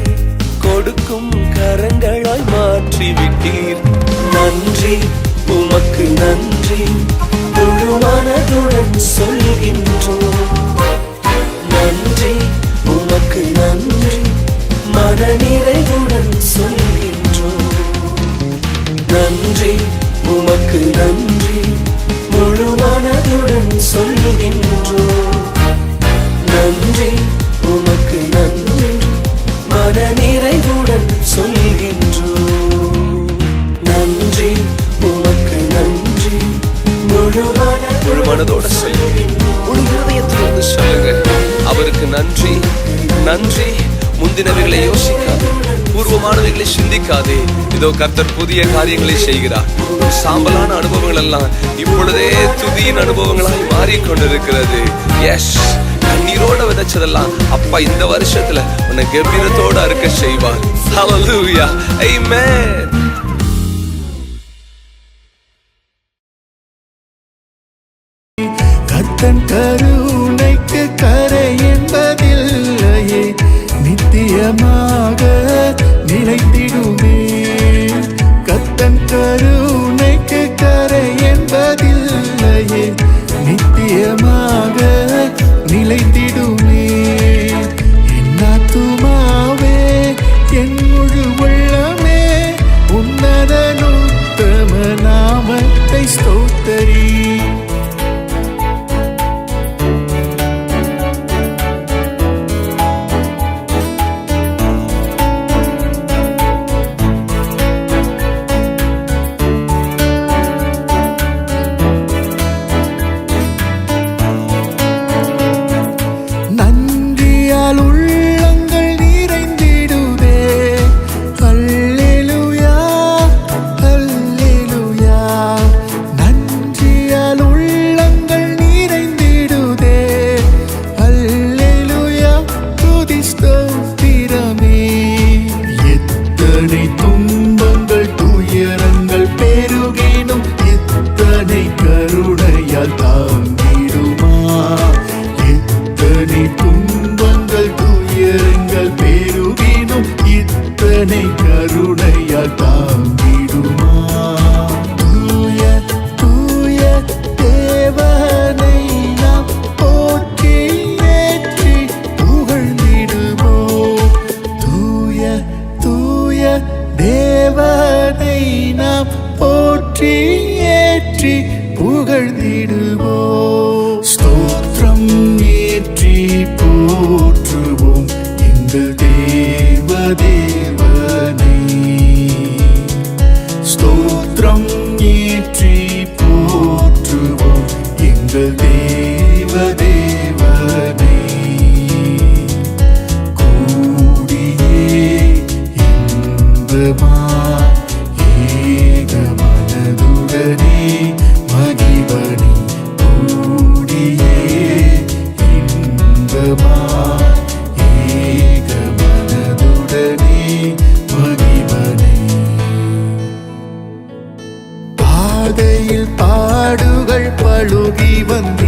கொடுக்கும் கரங்களாய் மாற்றி விட்டீர். நன்றி, உமக்கு நன்றி முழு மனதுடன் சொல்கின்றோம். நன்றி, உமக்கு நன்றி மனநிறைவுடன் சொல்கின்றோம். நன்றி, உமக்கு நன்றி முழு மனதுடன் சொல்கின்றோம். நன்றி, உமக்கு நன்றி மனநிறைவுடன் சொல்கின்றோம். நன்றி, உமக்கு நன்றி முழு மனதோட சொல்கின்றோம். முழு இருதயத்திலிருந்து சொல்லுங்க, அவருக்கு நன்றி. நன்றி, முந்தினவைகளை யோசிக்காது, பூர்வமானவைகளை சிந்திக்காதே. இதோ கர்த்தர் புதிய காரியங்களை செய்கிறார். சாம்பலான அனுபவங்கள் எல்லாம் இப்பொழுதே துதியின் அனுபவங்களாய் மாறிக்கொண்டிருக்கிறது. எஸ், கண்ணீரோட விதைச்சதெல்லாம் அப்பா இந்த வருஷத்துல உன்னை கம்பீரத்தோட அறுக்க செய்வார். ஹல்லேலூயா, ஆமென். கர்த்தன் கருணைக்கு கரை என்பதில்லையே, நித்தியமாக நிலைத்திடுமே. கர்த்தன் கருணைக்கு கரை என்பதில்லையே, நித்தியமாக நிலைத்திடுமே. என் ஆத்துமாவே, என் முழு உள்ளமே, உன்னதன் உத்தம நாமத்தை ஸ்தோத்தரி. தேவனை கருணையால் தாங்கிடுமா? தூய தூய தேவனை நாம் போற்றி ஏற்றி புகழ்ந்திடுவோம். தூய தூய தேவனை நாம் போற்றி ஏற்றி புகழ்ந்திடுவோம். ஸ்தோத்திரம் ஏற்றி போற்றுவோம் எங்கள் தேவ தேவனை. ஸ்தோத்திரம் ஏற்றி போற்றுவோம் எங்கள் தேவ தேவனை. கூடியே இன்பமாய் ஏக மனதுடனே மகிழ்வனி. கூடியே இன்பமாய் ஏக மனதுடனே மகிழ்வனி. பாதையில் பாடுகள் பழுகி வந்து